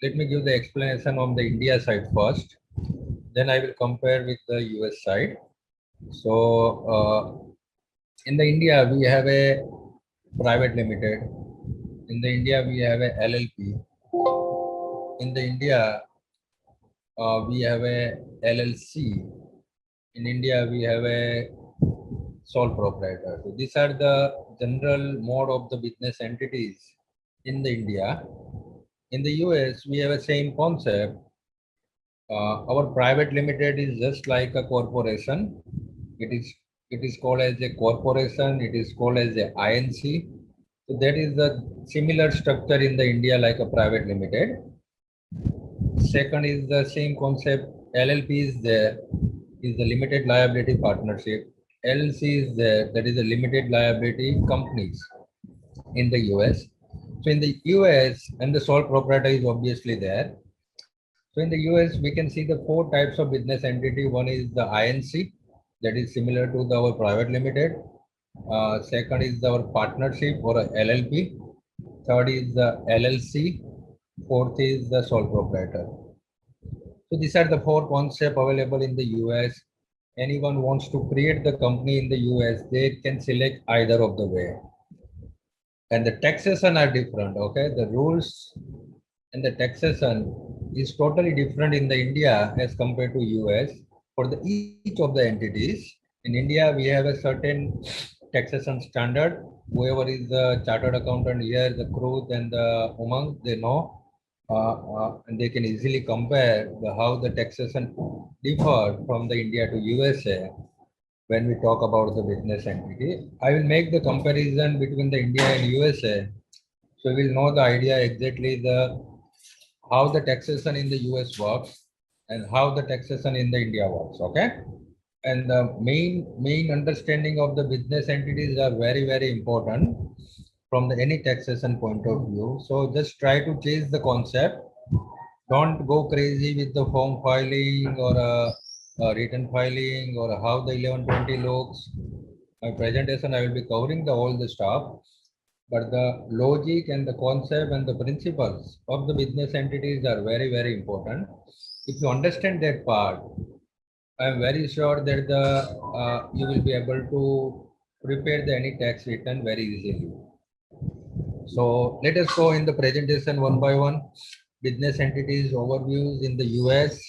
let me give the explanation on the India side first. Then I will compare with the US side. So in the India, we have a private limited. In the India, we have a LLP. In the India, we have a LLC. In India, we have a sole proprietor. So these are the general mode of the business entities in the India. In the US, we have a same concept. Our private limited is just like a corporation. It is called as a corporation. It is called as a INC. So that is the similar structure in the India like a private limited. Second is the same concept. LLP is there, is the limited liability partnership. LLC is there, that is a limited liability companies in the US. So in the US, and the sole proprietor is obviously there. So in the US, we can see the four types of business entity. One is the INC, that is similar to our private limited. Second is our partnership or a LLP. Third is the LLC. Fourth is the sole proprietor. So these are the four concepts available in the US. Anyone wants to create the company in the US, they can select either of the way. And the taxation are different, okay? The rules and the taxation is totally different in the India as compared to US. For the each of the entities, in India, we have a certain taxation standard. Whoever is the chartered accountant here, the Kruth and the Umang, they know. And they can easily compare how the taxation differ from the India to USA when we talk about the business entity. I will make the comparison between the India and USA, so we will know the idea exactly how the taxation in the US works and how the taxation in the India works. Okay, and the main understanding of the business entities are very important from the any taxation point of view. So just try to change the concept. Don't go crazy with the form filing or written filing or how the 1120 looks. My presentation, I will be covering all the stuff, but the logic and the concept and the principles of the business entities are very important. If you understand that part, I am very sure that you will be able to prepare any tax return very easily. So let us go in the presentation one by one. Business entities overviews in the US.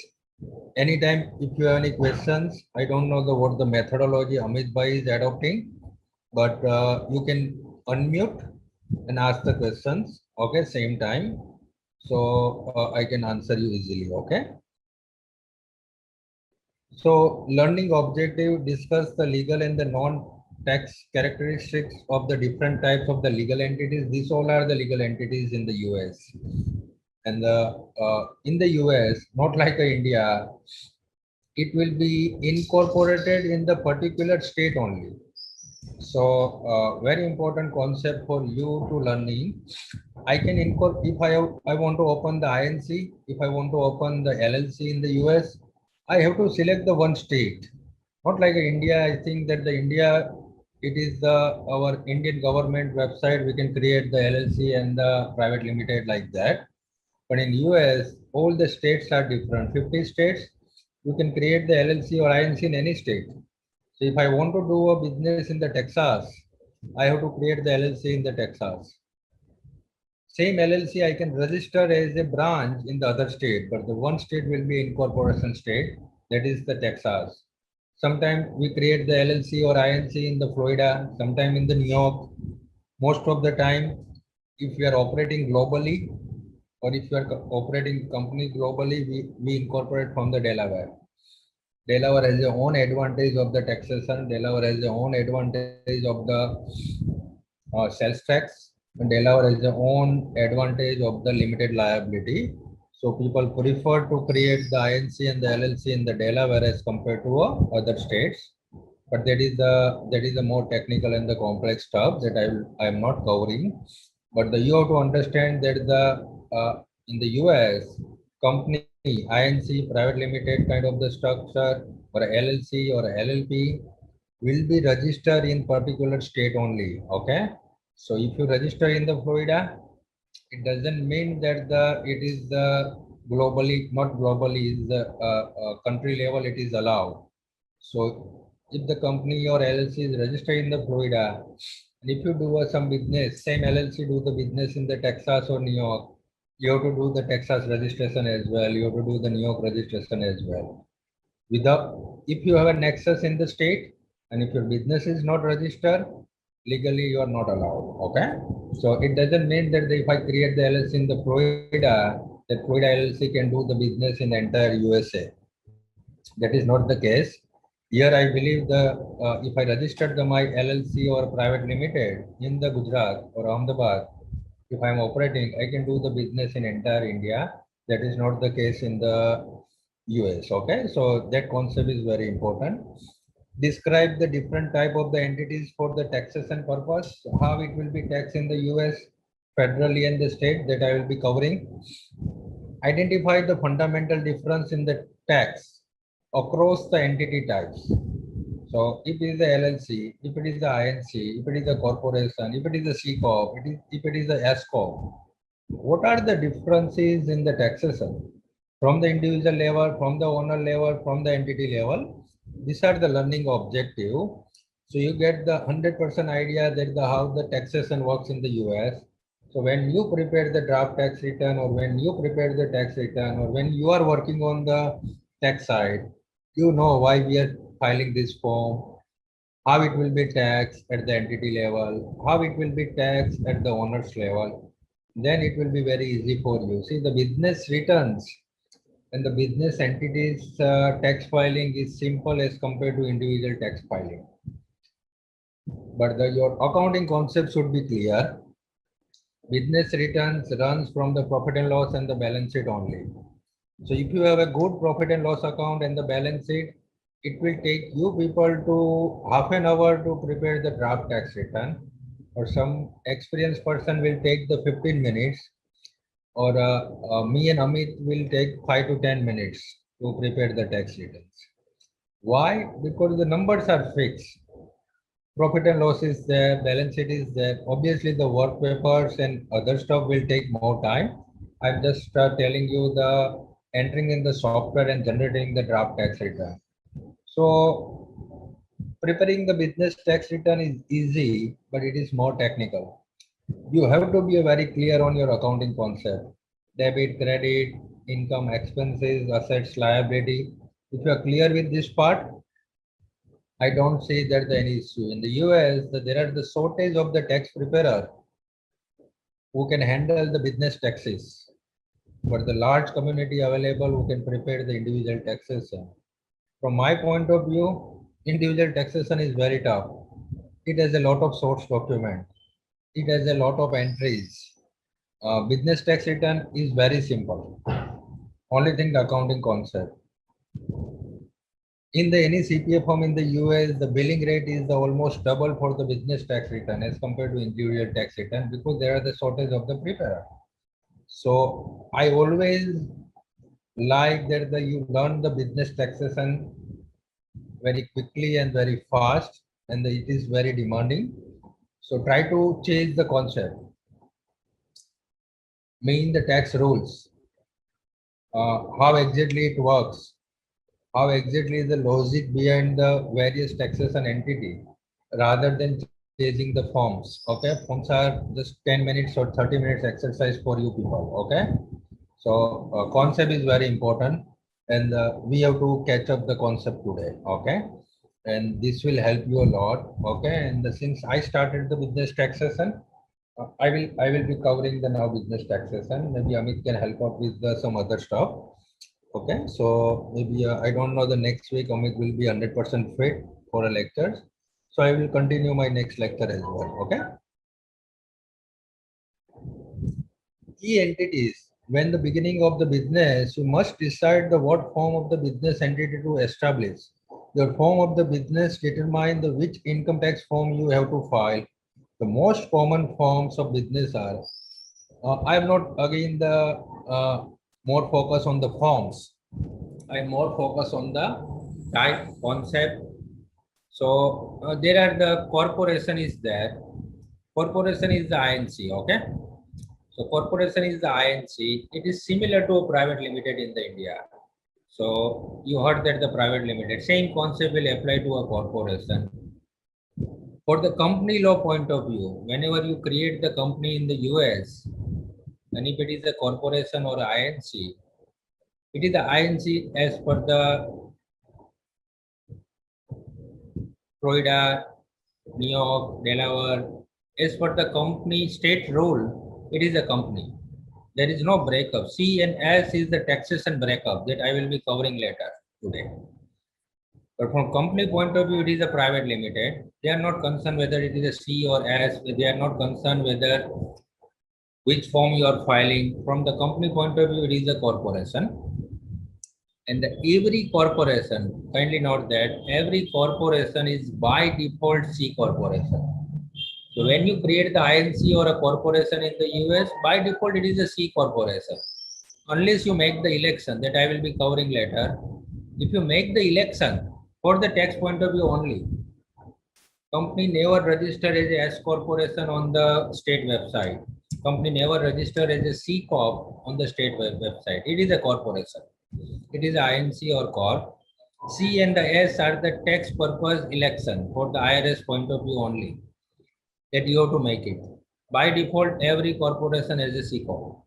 Anytime if you have any questions, I don't know what the methodology Amit Bhai is adopting, but you can unmute and ask the questions, okay, same time. So I can answer you easily, okay. So learning objective, discuss the legal and the non-tax characteristics of the different types of the legal entities. These all are the legal entities in the US. And in the US, not like India, it will be incorporated in the particular state only. So very important concept for you to learning. I can incorporate if I want to open the INC, if I want to open the LLC in the US, I have to select the one state. Not like India. I think that the India, it is our Indian government website. We can create the LLC and the private limited like that. But in US, all the states are different. 50 states, you can create the LLC or INC in any state. So if I want to do a business in the Texas, I have to create the LLC in the Texas. Same LLC I can register as a branch in the other state, but the one state will be incorporation state, that is the Texas. Sometimes we create the LLC or INC in the Florida, sometime in the New York. Most of the time, if we are operating globally, or if you are operating company globally, we incorporate from the Delaware. Delaware has their own advantage of the taxation. Delaware has their own advantage of the sales tax. And Delaware has their own advantage of the limited liability. So people prefer to create the INC and the LLC in the Delaware as compared to other states. But that is the more technical and the complex stuff that I am not covering. But you have to understand that in the US, company INC, private limited kind of the structure, or LLC or LLP will be registered in particular state only. Okay. So if you register in the Florida, it doesn't mean that it is the globally, not globally, is the country level it is allowed. So if the company or LLC is registered in the Florida, and if you do some business, same LLC do the business in the Texas or New York, you have to do the Texas registration as well. You have to do the New York registration as well. Without, if you have a nexus in the state and if your business is not registered, legally you are not allowed. Okay, so it doesn't mean that if I create the LLC in the Florida, that Florida LLC can do the business in the entire USA. That is not the case. Here I believe the if I registered my LLC or private limited in the Gujarat or Ahmedabad, if I am operating, I can do the business in entire India. That is not the case in the US. Okay, so that concept is very important. Describe the different type of the entities for the taxation purpose, how it will be taxed in the US federally and the state, that I will be covering. Identify the fundamental difference in the tax across the entity types. So if it is the LLC, if it is the INC, if it is a corporation, if it is a C Corp, if it is a S Corp, what are the differences in the taxation from the individual level, from the owner level, from the entity level? These are the learning objective. So you get the 100% idea that how the taxation works in the US. So when you prepare the draft tax return, or when you prepare the tax return, or when you are working on the tax side, you know why we are filing this form, how it will be taxed at the entity level, how it will be taxed at the owner's level. Then it will be very easy for you. See, the business returns and the business entities tax filing is simple as compared to individual tax filing. But your accounting concept should be clear. Business returns runs from the profit and loss and the balance sheet only. So if you have a good profit and loss account and the balance sheet, it will take you people to half an hour to prepare the draft tax return, or some experienced person will take the 15 minutes, or me and Amit will take 5 to 10 minutes to prepare the tax returns. Why? Because the numbers are fixed. Profit and loss is there, balance sheet is there. Obviously, the work papers and other stuff will take more time. I'm just telling you the entering in the software and generating the draft tax return. So preparing the business tax return is easy, but it is more technical. You have to be very clear on your accounting concept: debit, credit, income, expenses, assets, liability. If you are clear with this part, I don't see that any issue. In the US, there are the shortage of the tax preparer who can handle the business taxes, but the large community available who can prepare the individual taxation. From my point of view, individual taxation is very tough. It has a lot of source document. It has a lot of entries. Business tax return is very simple. Only thing, the accounting concept. In the any CPA firm in the US, the billing rate is almost double for the business tax return as compared to individual tax return, because there are the shortage of the preparer. So I always like that you learn the business taxation very quickly and very fast, and it is very demanding. So try to change the concept, mean the tax rules, how exactly it works, how exactly is the logic behind the various taxation entity, rather than chasing the forms. Okay, forms are just 10 minutes or 30 minutes exercise for you people. Okay, so concept is very important, and we have to catch up the concept today. Okay, and this will help you a lot. Okay, and since I started the business taxation, I will be covering the now business taxation. Maybe Amit can help out with some other stuff. Okay, so maybe I don't know, the next week Amit will be 100% fit for a lecture. So I will continue my next lecture as well. Okay. Key entities. When the beginning of the business, you must decide the what form of the business entity to establish. Your form of the business determine the which income tax form you have to file. The most common forms of business are. I am not again the more focus on the forms. I am more focused on the type concept. So there are the corporation is there. Corporation is the INC. Okay. So corporation is the INC. It is similar to a private limited in the India. So you heard that the private limited, same concept will apply to a corporation. For the company law point of view, whenever you create the company in the US, and if it is a corporation or INC, it is the INC as per the Florida, New York, Delaware. As per the company state rule, it is a company. There is no breakup. C and S is the taxation breakup that I will be covering later today. But from company point of view, it is a private limited. They are not concerned whether it is a C or S. They are not concerned whether which form you are filing. From the company point of view, it is a corporation. And every corporation, kindly note that every corporation is by default C corporation. So when you create the INC or a corporation in the US, by default it is a C corporation. Unless you make the election that I will be covering later. If you make the election for the tax point of view only, company never registered as a S corporation on the state website. Company never registered as a C corp on the state website. It is a corporation. It is INC or corp. C and the S are the tax purpose election for the IRS point of view only. That you have to make it. By default, every corporation has a C corp.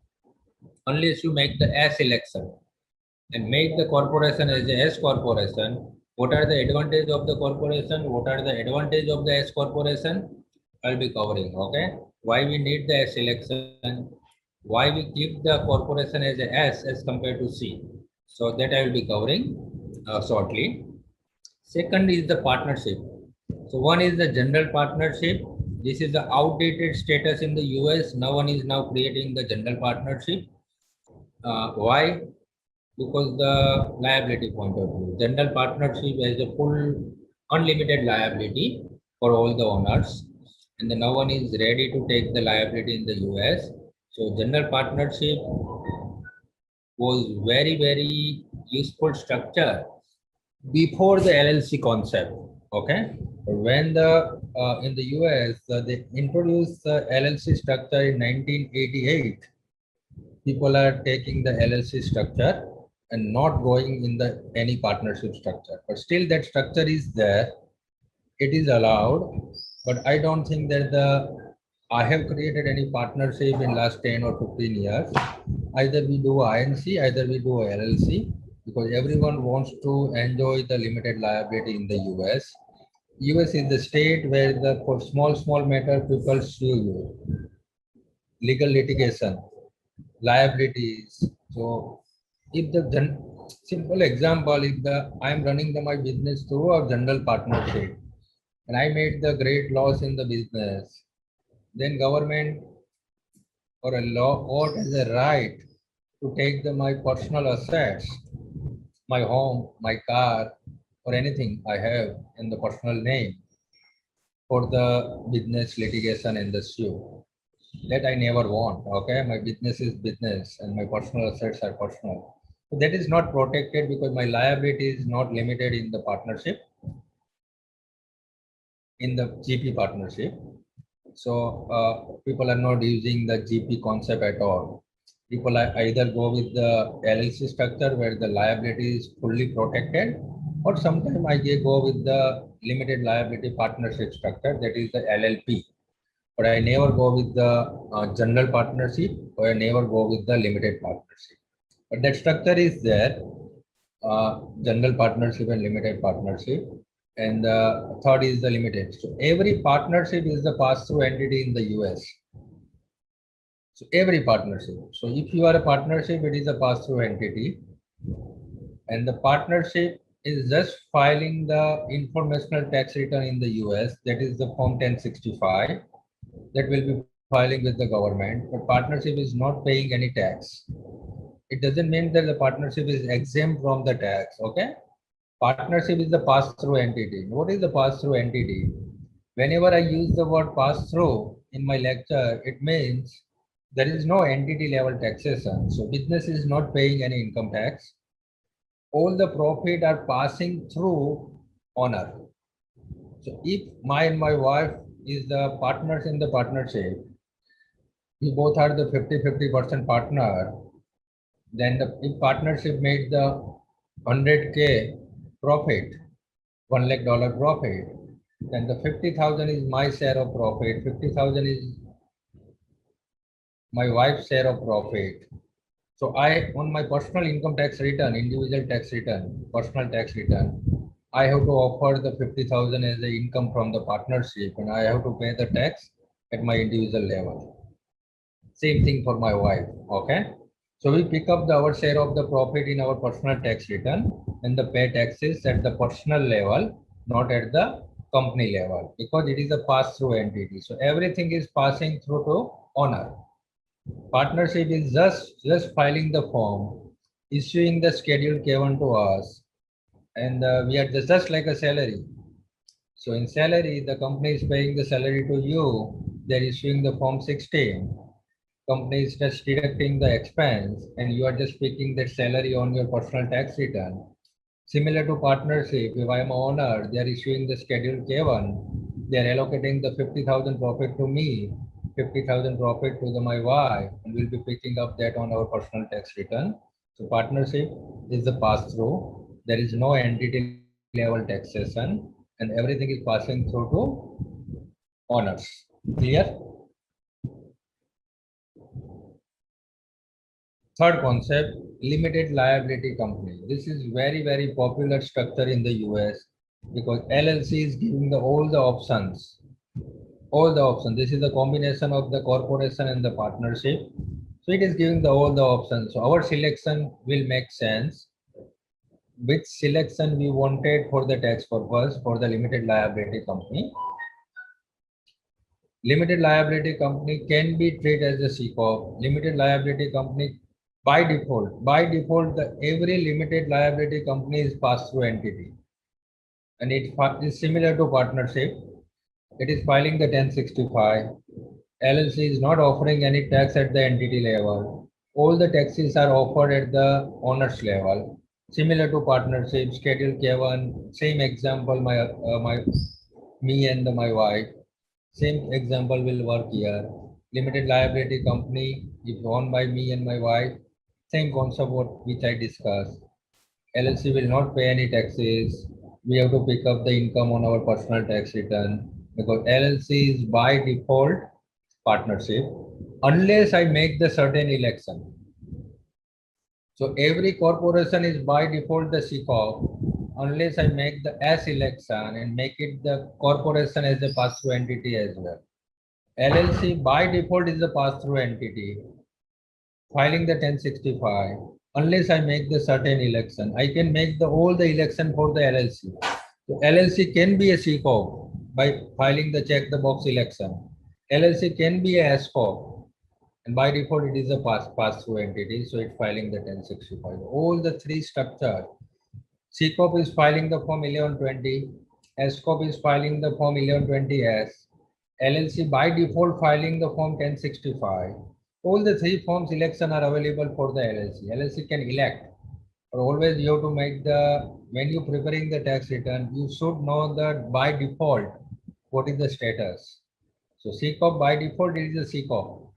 Unless you make the S election and make the corporation as a S corporation, what are the advantages of the corporation? What are the advantages of the S corporation? I'll be covering, okay? Why we need the S election? Why we keep the corporation as a S as compared to C? So that I will be covering shortly. Second is the partnership. So one is the general partnership. This is the outdated status in the US. Now one is now creating the general partnership. Why? Because the liability point of view. General partnership has a full unlimited liability for all the owners. And the now one is ready to take the liability in the US. So general partnership was very useful structure before the LLC concept. Okay. When the in the US they introduced the LLC structure in 1988, people are taking the LLC structure and not going in the any partnership structure. But still that structure is there. It is allowed. But I don't think that I have created any partnership in last 10 or 15 years. Either we do INC, either we do LLC, because everyone wants to enjoy the limited liability in the US. US is the state where the for small matter people sue you. Legal litigation, liabilities. So if the simple example, if the I'm running my business through a general partnership and I made the great loss in the business, then government or a law court has a right to take my personal assets, my home, my car, or anything I have in the personal name for the business litigation and the sue. That I never want. Okay, my business is business and my personal assets are personal. So that is not protected because my liability is not limited in the partnership, in the GP partnership. So people are not using the GP concept at all. People either go with the LLC structure where the liability is fully protected, or sometimes I go with the limited liability partnership structure, that is the LLP. But I never go with the general partnership, or I never go with the limited partnership. But that structure is there, general partnership and limited partnership. And the third is the limited. So every partnership is the pass-through entity in the US. So every partnership. So if you are a partnership, it is a pass-through entity. And the partnership is just filing the informational tax return in the US. That is the Form 1065. That will be filing with the government. But partnership is not paying any tax. It doesn't mean that the partnership is exempt from the tax. Okay. Partnership is the pass-through entity. What is the pass-through entity? Whenever I use the word pass-through in my lecture, it means there is no entity level taxation. So business is not paying any income tax. All the profit are passing through owner. So if my and my wife is the partners in the partnership, we both are the 50-50% partner, then the if partnership made the 100K profit, $1 lakh profit, then the 50,000 is my share of profit, 50,000 is my wife's share of profit. So I, on my personal income tax return, individual tax return, personal tax return, I have to offer the 50,000 as the income from the partnership, and I have to pay the tax at my individual level. Same thing for my wife. Okay. So we pick up our share of the profit in our personal tax return and the pay taxes at the personal level, not at the company level, because it is a pass-through entity. So everything is passing through to owner. Partnership is just filing the form, issuing the schedule K1 to us, and we are just like a salary. So in salary, the company is paying the salary to you. They're issuing the form 16. Company is just deducting the expense, and you are just picking that salary on your personal tax return. Similar to partnership, if I am owner, they are issuing the schedule K1. They are allocating the 50,000 profit to me, 50,000 profit to my wife, and we'll be picking up that on our personal tax return. So partnership is the pass through. There is no entity level taxation, and everything is passing through to owners. Clear? Third concept, limited liability company. This is very popular structure in the US because LLC is giving all the options. All the options. This is a combination of the corporation and the partnership. So it is giving all the options. So our selection will make sense. Which selection we wanted for the tax purpose for the limited liability company. Limited liability company can be treated as a C Corp. Limited liability company by default, every limited liability company is pass-through entity, and it is similar to partnership. It is filing the 1065. LLC is not offering any tax at the entity level. All the taxes are offered at the owner's level. Similar to partnership, Schedule K1, same example, me and my wife. Same example will work here. Limited liability company is owned by me and my wife. Same concept which I discussed. LLC will not pay any taxes. We have to pick up the income on our personal tax return because LLC is by default partnership unless I make the certain election. So every corporation is by default the C Corp unless I make the S election and make it the corporation as a pass-through entity as well. LLC by default is a pass-through entity, filing the 1065. Unless I make the certain election, I can make all the election for the LLC. So LLC can be a C Corp by filing the check the box election. LLC can be a S Corp, and by default it is a pass-through entity, so it's filing the 1065. All the three structures. C Corp is filing the form 1120, S Corp is filing the form 1120S, LLC by default filing the form 1065. All the three forms election are available for the LLC. LLC can elect, or always you have to make when you preparing the tax return, you should know that by default, what is the status. So C Corp by default is a C Corp.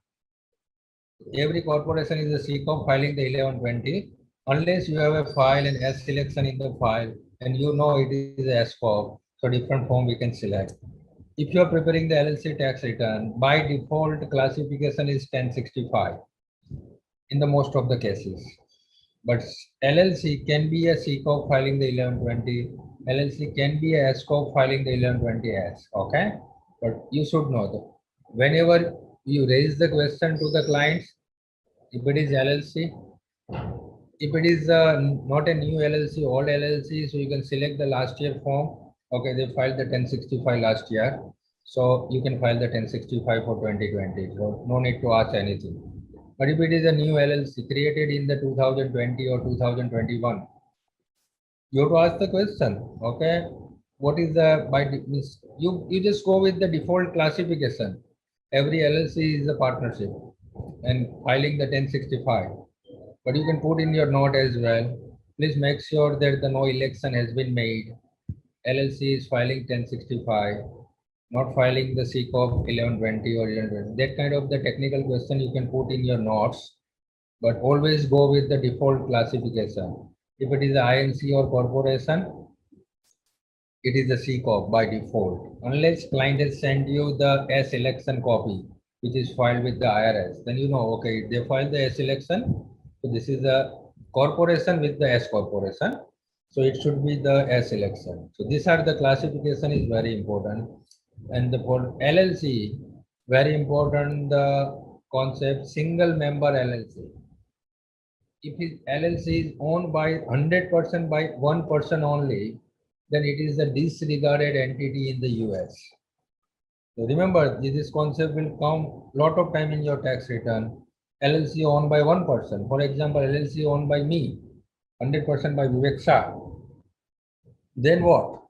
Every corporation is a C Corp filing the 1120 unless you have a file and S selection in the file and you know it is a S Corp. So different form we can select. If you are preparing the LLC tax return, by default classification is 1065 in the most of the cases. But LLC can be a C Corp filing the 1120. LLC can be a S Corp filing the 1120S. Okay, but you should know that whenever you raise the question to the clients, if it is LLC, if it is not a new LLC, old LLC, so you can select the last year form. Okay, they filed the 1065 last year, so you can file the 1065 for 2020. So no need to ask anything. But if it is a new LLC created in the 2020 or 2021, you have to ask the question. Okay, what is the you just go with the default classification. Every LLC is a partnership, and filing the 1065. But you can put in your note as well. Please make sure that the no election has been made. LLC is filing 1065. not filing the C Corp 1120 or 1120. That kind of the technical question you can put in your notes, but always go with the default classification. If it is a INC or corporation, it is a C Corp by default. Unless client has sent you the S election copy, which is filed with the IRS, then you know, okay, they filed the S election. So this is a corporation with the S corporation. So it should be the S election. So these are the classification is very important. And the for LLC, very important the concept single member LLC. If his LLC is owned by 100% by one person only, then it is a disregarded entity in the US. So remember, this concept will come lot of time in your tax return. LLC owned by one person. For example, LLC owned by me, 100% by Vivek Shah. Then what?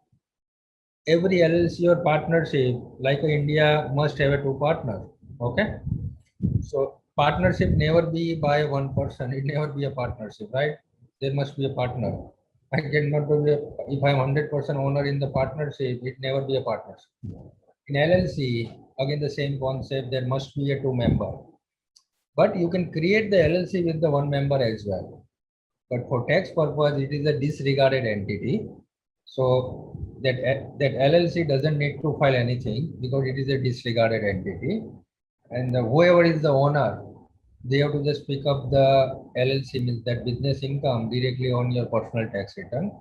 Every LLC or partnership, like India, must have a two partner. Okay. So partnership never be by one person. It never be a partnership, right? There must be a partner. I cannot be if I'm 100% owner in the partnership. It never be a partnership. In LLC, again the same concept. There must be a two member, but you can create the LLC with the one member as well. But for tax purpose, it is a disregarded entity. So that LLC doesn't need to file anything because it is a disregarded entity. And whoever is the owner, they have to just pick up the LLC, means that business income directly on your personal tax return.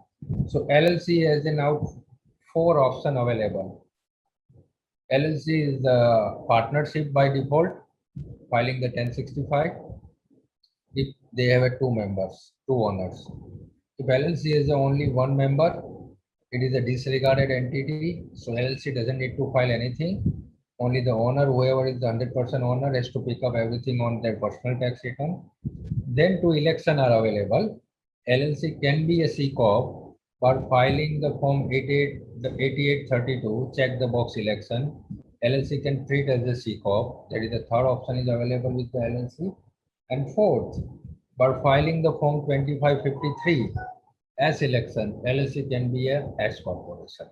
So LLC has now four options available. LLC is the partnership by default, filing the 1065. If they have a two members, two owners. If LLC is only one member, it is a disregarded entity. So LLC doesn't need to file anything. Only the owner, whoever is the 100% owner, has to pick up everything on their personal tax return. Then two elections are available. LLC can be a C Corp, but filing the form 8832, check the box election. LLC can treat as a C Corp. That is the third option is available with the LLC. And fourth, but filing the form 2553 as election, LLC can be a S corporation.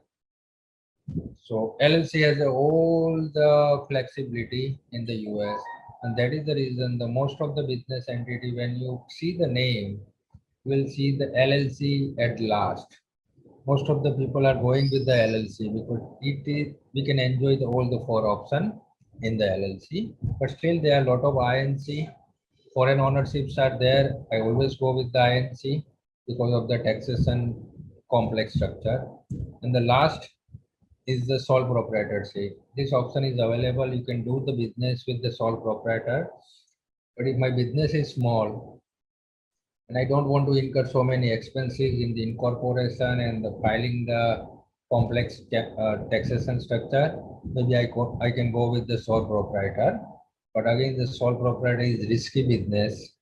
So LLC has all the flexibility in the US, and that is the reason the most of the business entity, when you see the name, you will see the LLC at last. Most of the people are going with the LLC because it is, we can enjoy all the four options in the LLC, but still there are a lot of INC. Foreign ownerships are there. I always go with the INC because of the taxation complex structure. And the last is the sole proprietorship. This option is available. You can do the business with the sole proprietor. But if my business is small and I don't want to incur so many expenses in the incorporation and the filing the complex taxation structure, maybe I can go with the sole proprietor. But again, the sole proprietor is risky business,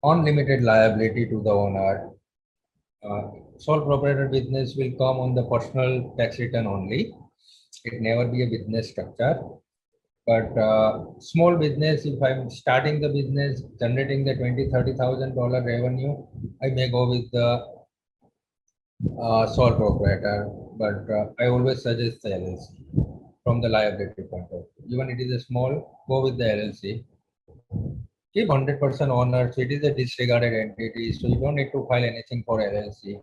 unlimited liability to the owner. Sole proprietor business will come on the personal tax return only. It never be a business structure. But small business, if I'm starting the business, generating the $20,000-$30,000 revenue, I may go with the sole proprietor. But I always suggest the LLC from the liability point of view. Even it is a small, go with the LLC. Keep 100% owner, so it is a disregarded entity, so you don't need to file anything for LLC.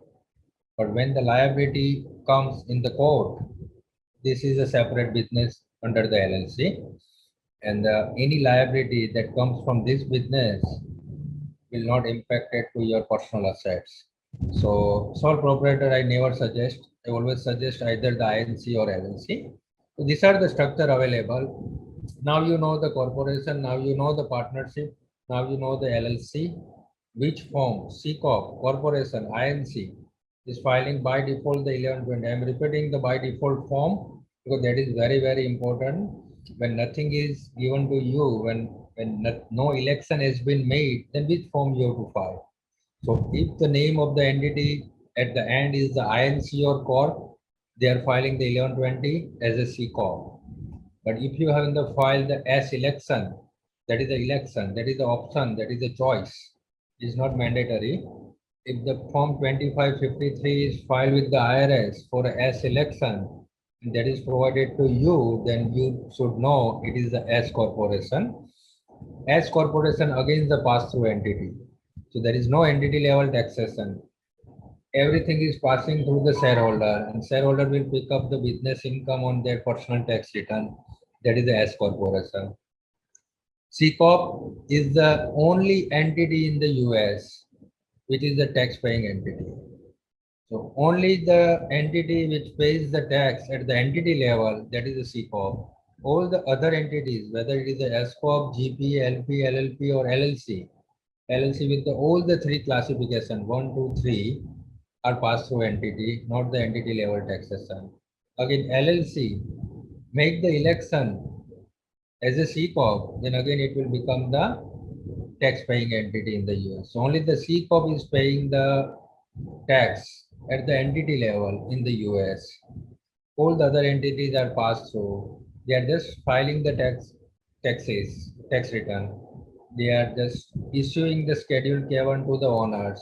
But when the liability comes in the court, this is a separate business under the LLC, and any liability that comes from this business will not impact it to your personal assets. So sole proprietor, I never suggest. I always suggest either the INC or LLC. So these are the structure available. Now you know the corporation, now you know the partnership, now you know the LLC, which form, C Corp, corporation, INC is filing by default the 1120. I am repeating the by default form because that is very, very important. When nothing is given to you, when no election has been made, then which form you have to file? So if the name of the entity at the end is the INC or Corp, they are filing the 1120 as a C Corp. But if you have in the file the S election, that is the election, that is the option, that is the choice, it is not mandatory. If the form 2553 is filed with the IRS for a S election, that is provided to you, then you should know it is the S corporation. S corporation against the pass-through entity. So there is no entity level taxation. Everything is passing through the shareholder, and shareholder will pick up the business income on their personal tax return. That is the S corporation. C Corp is the only entity in the US which is the tax-paying entity. So only the entity which pays the tax at the entity level, that is the C Corp. All the other entities, whether it is the S Corp, GP, LP, LLP, or LLC, LLC with all the three classification, 1, 2, 3, are pass-through entity, not the entity level taxation. Again, LLC, make the election as a C Corp, then again it will become the tax-paying entity in the US. So only the C Corp is paying the tax at the entity level in the US. All the other entities are passed through. They are just filing the tax return. They are just issuing the Schedule K1 to the owners,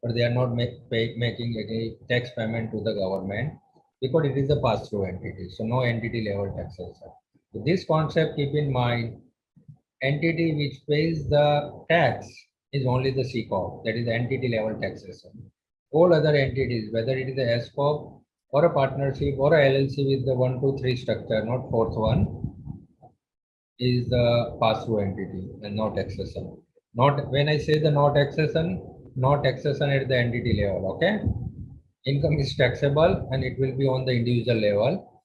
but they are not making any tax payment to the government because it is a pass-through entity. So no entity level taxation. So this concept keep in mind. Entity which pays the tax is only the C Corp, that is the entity level taxation. All other entities, whether it is a S Corp or a partnership or a LLC with the 1, 2, 3 structure, not fourth one, is the pass-through entity and not taxation. Not when I say the not taxation, not taxation at the entity level. Okay, income is taxable and it will be on the individual level.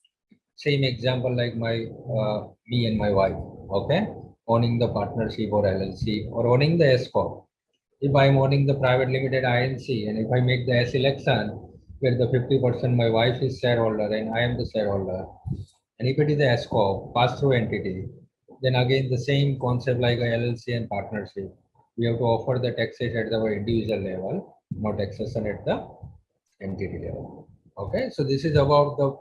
Same example like me and my wife. Okay, owning the partnership or LLC or owning the S Corp. If I'm owning the private limited INC and if I make the S election where the 50% my wife is shareholder and I am the shareholder, and if it is a S Corp, pass-through entity, then again the same concept like a LLC and partnership. We have to offer the taxes at the individual level, not taxation at the entity level. Okay, so this is about the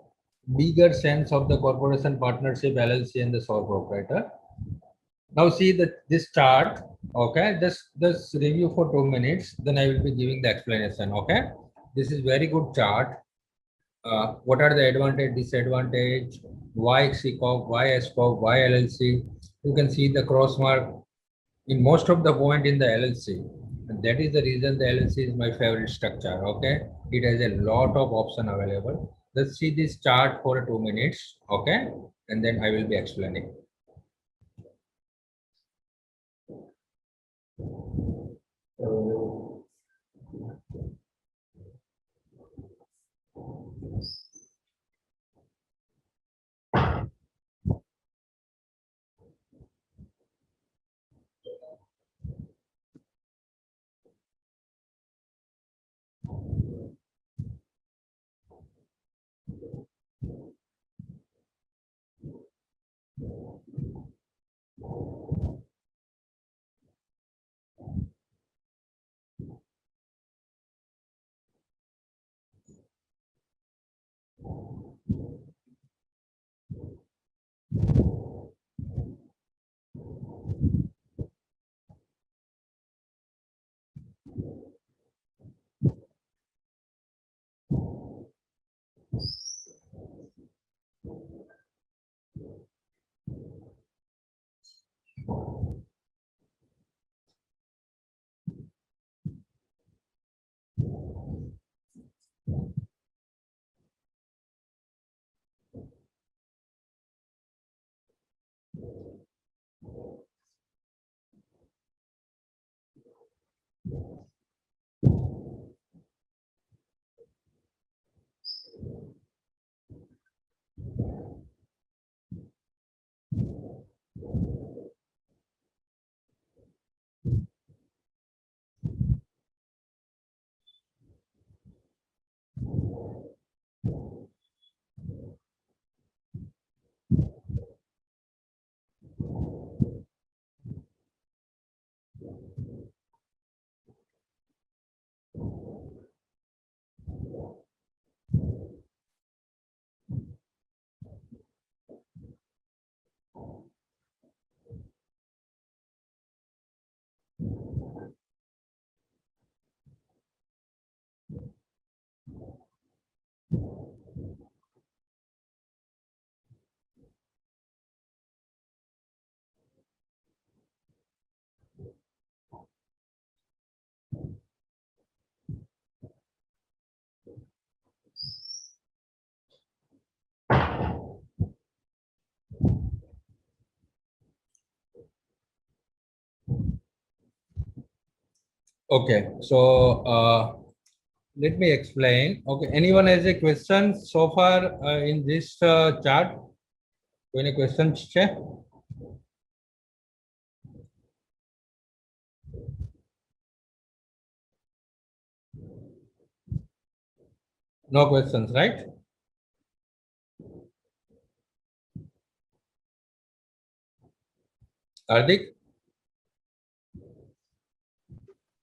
bigger sense of the corporation, partnership, LLC, and the sole proprietor. Now see this chart. Okay, just review for 2 minutes. Then I will be giving the explanation. Okay, this is very good chart. What are the advantage, disadvantage? Why C Corp? Why S Corp? Why LLC? You can see the cross mark in most of the point in the LLC. And that is the reason the LLC is my favorite structure. Okay, it has a lot of option available. Let's see this chart for 2 minutes. Okay, and then I will be explaining. Okay, so let me explain. Okay, anyone has a question so far in this chart? Any questions? Che? No questions, right? Hardik,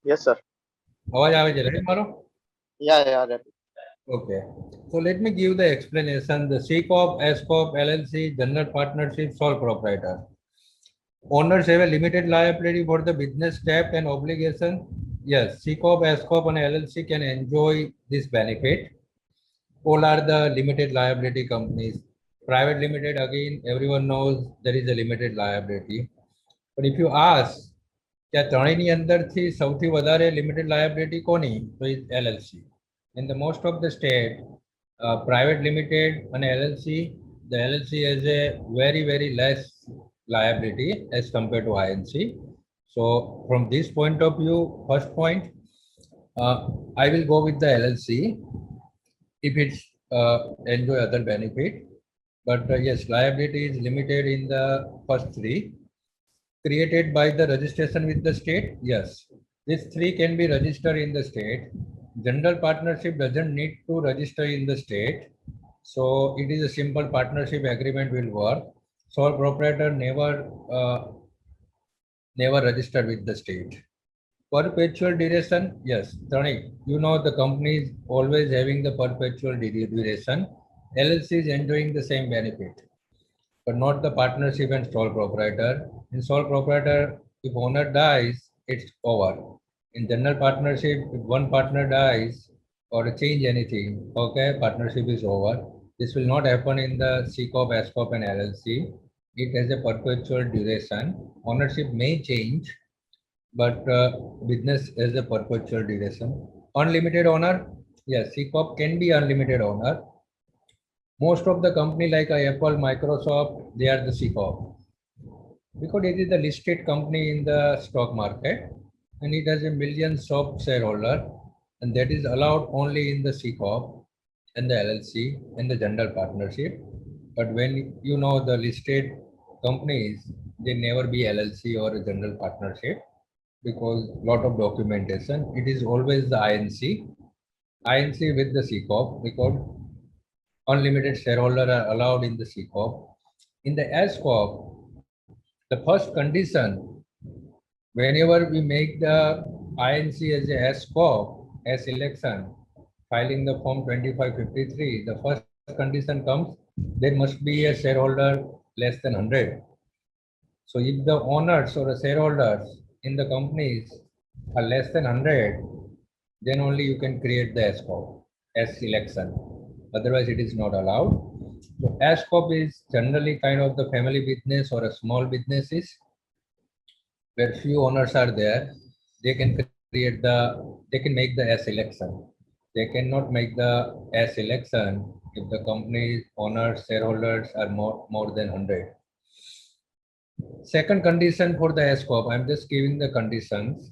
Yes, sir. અવાજ આવે છે right મારો? Yeah, that. Okay, so let me give the explanation. The C Corp, S Corp, LLC, general partnership, sole proprietor. Owners have a limited liability for the business debt and obligation. Yes, C Corp, S Corp, and LLC can enjoy this benefit. All are the limited liability companies. Private limited, again, everyone knows there is a limited liability. But if you ask, કે આ ત્રણેયની અંદરથી સૌથી વધારે limited liability કોની તો is LLC in the most of the state private limited અને LLC the LLC has a very less liability as compared to INC. So from this point of view, first point, I will go with the LLC if it's enjoy other benefit. But yes, liability is limited in the first three. Created by the registration with the state? Yes. These three can be registered in the state. General partnership doesn't need to register in the state. So it is a simple partnership agreement will work. Sole proprietor never registered with the state. Perpetual duration? Yes. Tanik, you know the company is always having the perpetual duration. LLC is enjoying the same benefit, but not the partnership and sole proprietor. In sole proprietor, if owner dies, it's over. In general partnership, if one partner dies or change anything, okay, partnership is over. This will not happen in the C Corp, S Corp, and LLC. It has a perpetual duration. Ownership may change, but business has a perpetual duration. Unlimited owner? Yes, C Corp can be unlimited owner. Most of the company like Apple, Microsoft, they are the C Corp because it is a listed company in the stock market and it has a millions of shareholder, and that is allowed only in the C Corp and the LLC and the general partnership. But when you know the listed companies, they never be LLC or a general partnership because lot of documentation. It is always the INC with the C Corp because unlimited shareholder are allowed in the C Corp. In the S Corp, the first condition, whenever we make the INC as a S Corp, S election, filing the form 2553, the first condition comes, there must be a shareholder less than 100. So if the owners or the shareholders in the companies are less than 100, then only you can create the S Corp, S election. Otherwise, it is not allowed. So S Corp is generally kind of the family business or a small businesses where few owners are there. They can they can make the S election. They cannot make the S election if the company's owners, shareholders are more than 100. Second condition for the S Corp, I'm just giving the conditions.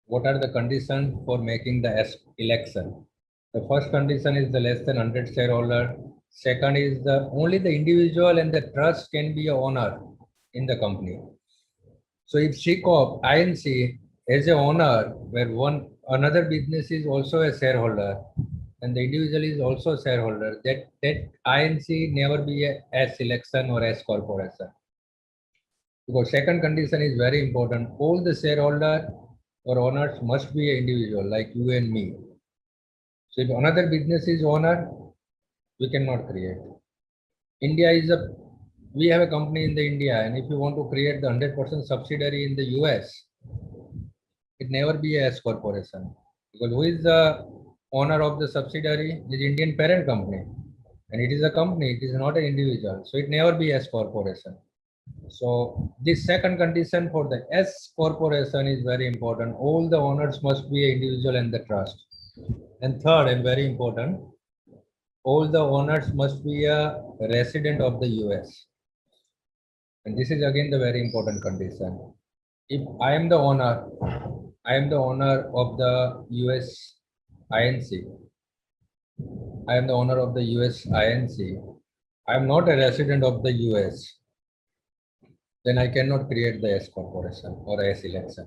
What are the conditions for making the S election? The first condition is the less than 100 shareholder. Second is the only the individual and the trust can be a owner in the company. So if C Corp, INC as a owner where one another business is also a shareholder and the individual is also a shareholder, that INC never be a S election or S corporation. Because second condition is very important. All the shareholder or owners must be an individual like you and me. So if another business is owner, we cannot create. India is we have a company in the India, and if you want to create the 100% subsidiary in the US, it never be a S corporation. Because who is the owner of the subsidiary? Is Indian parent company. And it is a company, it is not an individual. So it never be S corporation. So this second condition for the S corporation is very important. All the owners must be an individual and the trust. And third and very important, all the owners must be a resident of the US. And this is again the very important condition. If I am the owner I am the owner of the US INC. I am the owner of the US INC. I am not a resident of the US. Then I cannot create the S corporation or S election.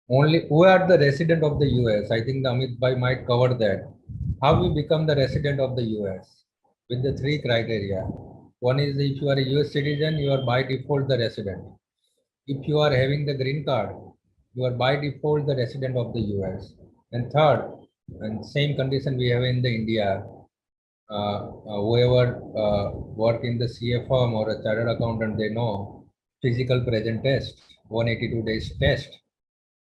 Only who are the resident of the US? I think the Amit Bhai might cover that. How we become the resident of the US? With the three criteria. One is if you are a US citizen, you are by default the resident. If you are having the green card, you are by default the resident of the US. And third, and same condition we have in the India, whoever work in the CA firm or a chartered accountant, they know physical present test, 182 days test.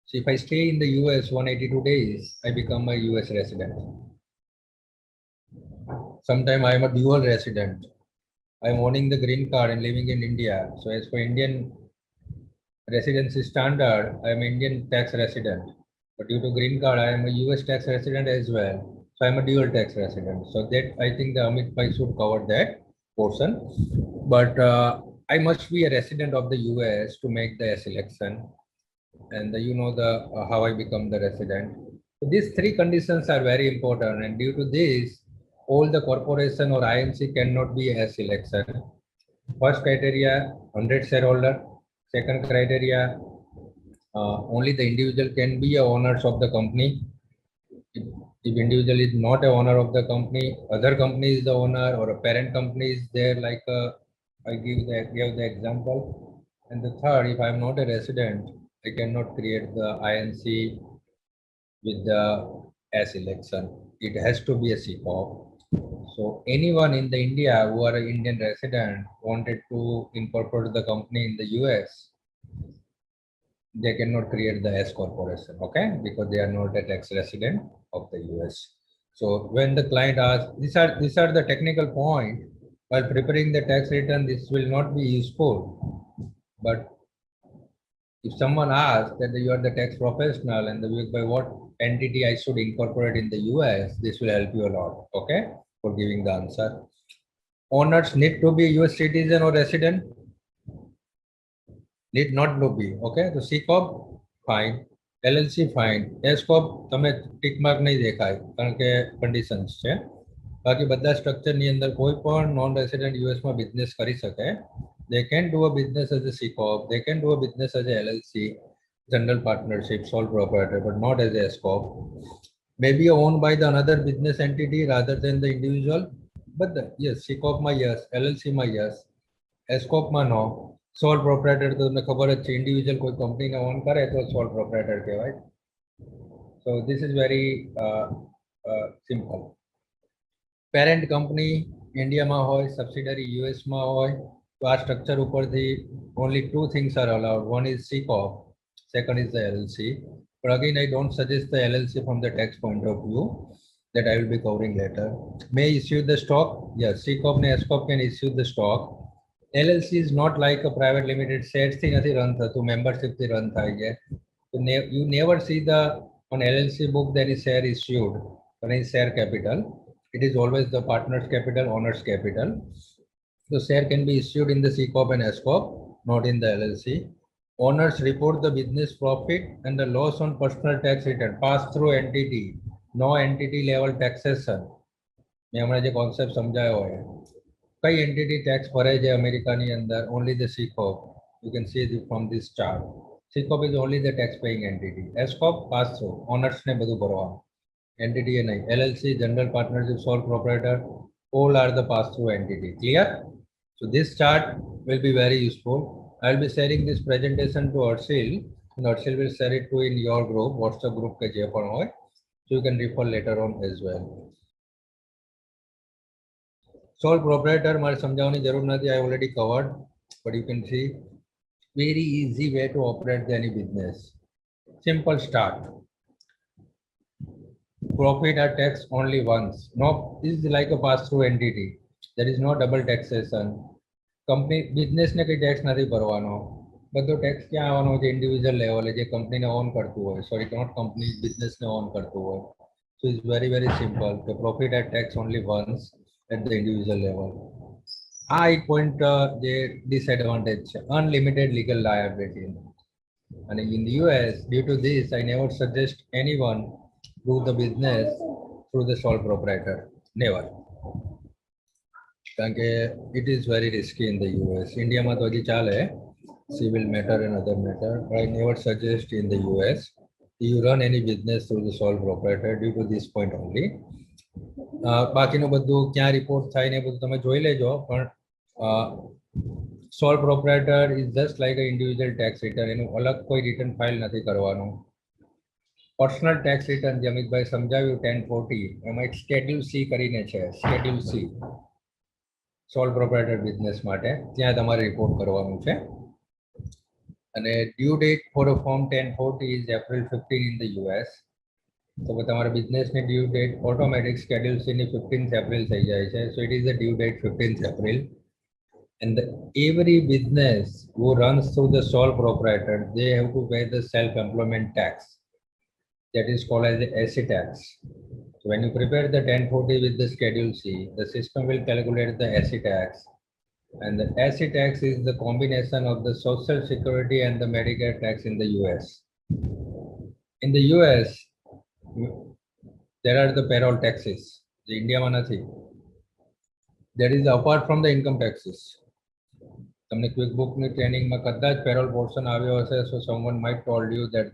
So if I stay in the US 182 days, I become a US resident. Sometime I am a dual resident. I am owning the green card and living in India. So as for Indian residency standard, I am Indian tax resident. But due to green card, I am a US tax resident as well. So I am a dual tax resident. So that I think the Amit Bhai should cover that portion. But I must be a resident of the US to make the selection. And you know the how I become the resident. So these three conditions are very important, and due to this, all the corporation or IMC cannot be a selection. First criteria, 100 shareholder. Second criteria, only the individual can be a owners of the company. If individual is not a owner of the company, other company is the owner or a parent company is there. Like I give the example. And the third, if I am not a resident, I cannot create the INC with the S election. It has to be a C Corp. So anyone in the India who are an Indian resident wanted to incorporate the company in the US, they cannot create the S corporation, okay? Because they are not a tax resident of the US. So when the client asks, these are the technical point. While preparing the tax return, this will not be useful. But if someone asks that you are the tax professional and by what entity I should incorporate in the US, this will help you a lot, okay, for giving the answer. Owners need to be US citizen or resident? Need not to be, okay. So C Corp, fine. LLC, fine. S Corp, તમે tick mark નહીં દેખાય કારણ કે conditions છે. બાકી બધા સ્ટ્રક્ચરની અંદર કોઈ પણ નોન રેસિડેન્ટ યુએસમાં બિઝનેસ કરી શકે. They can do a business as a C Corp. They can do a business as a LLC, general partnership, sole proprietor, but not as a S Corp. Maybe owned by the another business entity rather than the individual. But yes, C Corp ma yes, LLC ma yes, S Corp ma no. Sole proprietor તો તમને ખબર જ છે, individual કોઈ કંપનીને on કરે તો sole proprietor કહેવાય. So this is very simple. Parent company ઇન્ડિયામાં હોય, સબસિડરી યુએસમાં હોય, તો આ સ્ટ્રક્ચર ઉપરથી only two things are allowed. One is C Corp, second is the LLC. But again, I don't suggest the LLC from the tax point of view, that I will be covering later. May issue the stock? Yes, C Corp and S Corp can issue the stock. LLC is not like a private limited. Shares થી નથી run થતું, membership થી run થાય છે. So you never see the on LLC book there is share issued or any share capital. It is always the partner's capital, owner's capital. The share can be issued in the C Corp and S Corp, not in the LLC. Owners report the business profit and the loss on personal tax return, pass through entity, no entity level taxation. મેં હમણાં જે concept સમજાયો હોય, કઈ entity tax ભરે છે અમેરિકાની અંદર? Only the C Corp. You can see from this chart. C Corp is only the tax paying entity. S Corp pass through, owners ને બધું ભરવાનું, entity એ નહીં. LLC, general partnership, sole proprietor, all are the pass through entity. Clear? So this chart will be very useful. I will be sharing this presentation to Arshil, and Arshil will share it to in your group, WhatsApp group કે જે પણ હોય. So you can refer later on as well. Sole proprietor મારે સમજાવવાની જરૂર નથી, I already covered, but you can see very easy way to operate any business. Simple start. Profit are taxed only once. No, this is like a pass-through entity. There is no double taxation. Company business ને કઈ tax નથી ભરવાનો. બધો tax ક્યાં આવવાનો છે? Individual લેવલે, જે કંપનીને ઓન કરતું હોય. સોરી, નોટ કંપની, બિઝનેસને ઓન કરતું હોય. So it's very very simple. The profit are taxed only once at the individual level. આ એક પોઈન્ટ જે ડિસએડવાન્ટેજ છે, unlimited legal liability. And in the US, due to this, I never suggest anyone do the business through the sole proprietor. Never. કારણ કે it is very risky in the US. ઇન્ડિયામાં તો હજી ચાલે civil matter and other matter. I never suggest in the US you run any business through the sole proprietor due to this point only. બાકીનું બધું ક્યાં report થાય ને બધું તમે જોઈ લેજો, પણ sole proprietor is just like an individual tax return. એનું અલગ કોઈ રિટર્ન ફાઇલ નથી કરવાનું. પર્સનલ ટેક્સ રિટર્ન જે અમિતભાઈ સમજાવ્યું 1040, એમાં એક સ્કેડ્યુલ સી કરીને છે, schedule C sole proprietor business માટે, ત્યાં તમારે રિપોર્ટ કરવાનું છે. અને due date for a form 1040 is April 15 in the US. તો તમારા બિઝનેસની ડ્યુ ડેટ ઓટોમેટિક સ્કેડ્યુલ સીની 15th એપ્રિલ થઈ જાય છે. So it is the due date 15th April. And every business who runs through the sole proprietor, they have to pay the self-employment tax. That is called as the SC tax. So when you prepare the 1040 with the Schedule C, the system will calculate the SC tax. And the SC tax is the combination of the Social Security and the Medicare tax in the US. In the US, there are the payroll taxes. The India manathi. That is apart from the income taxes. તમને quick બુકની ટ્રેનિંગમાં કદાચ parole portion આવ્યો હશે, so someone might told you that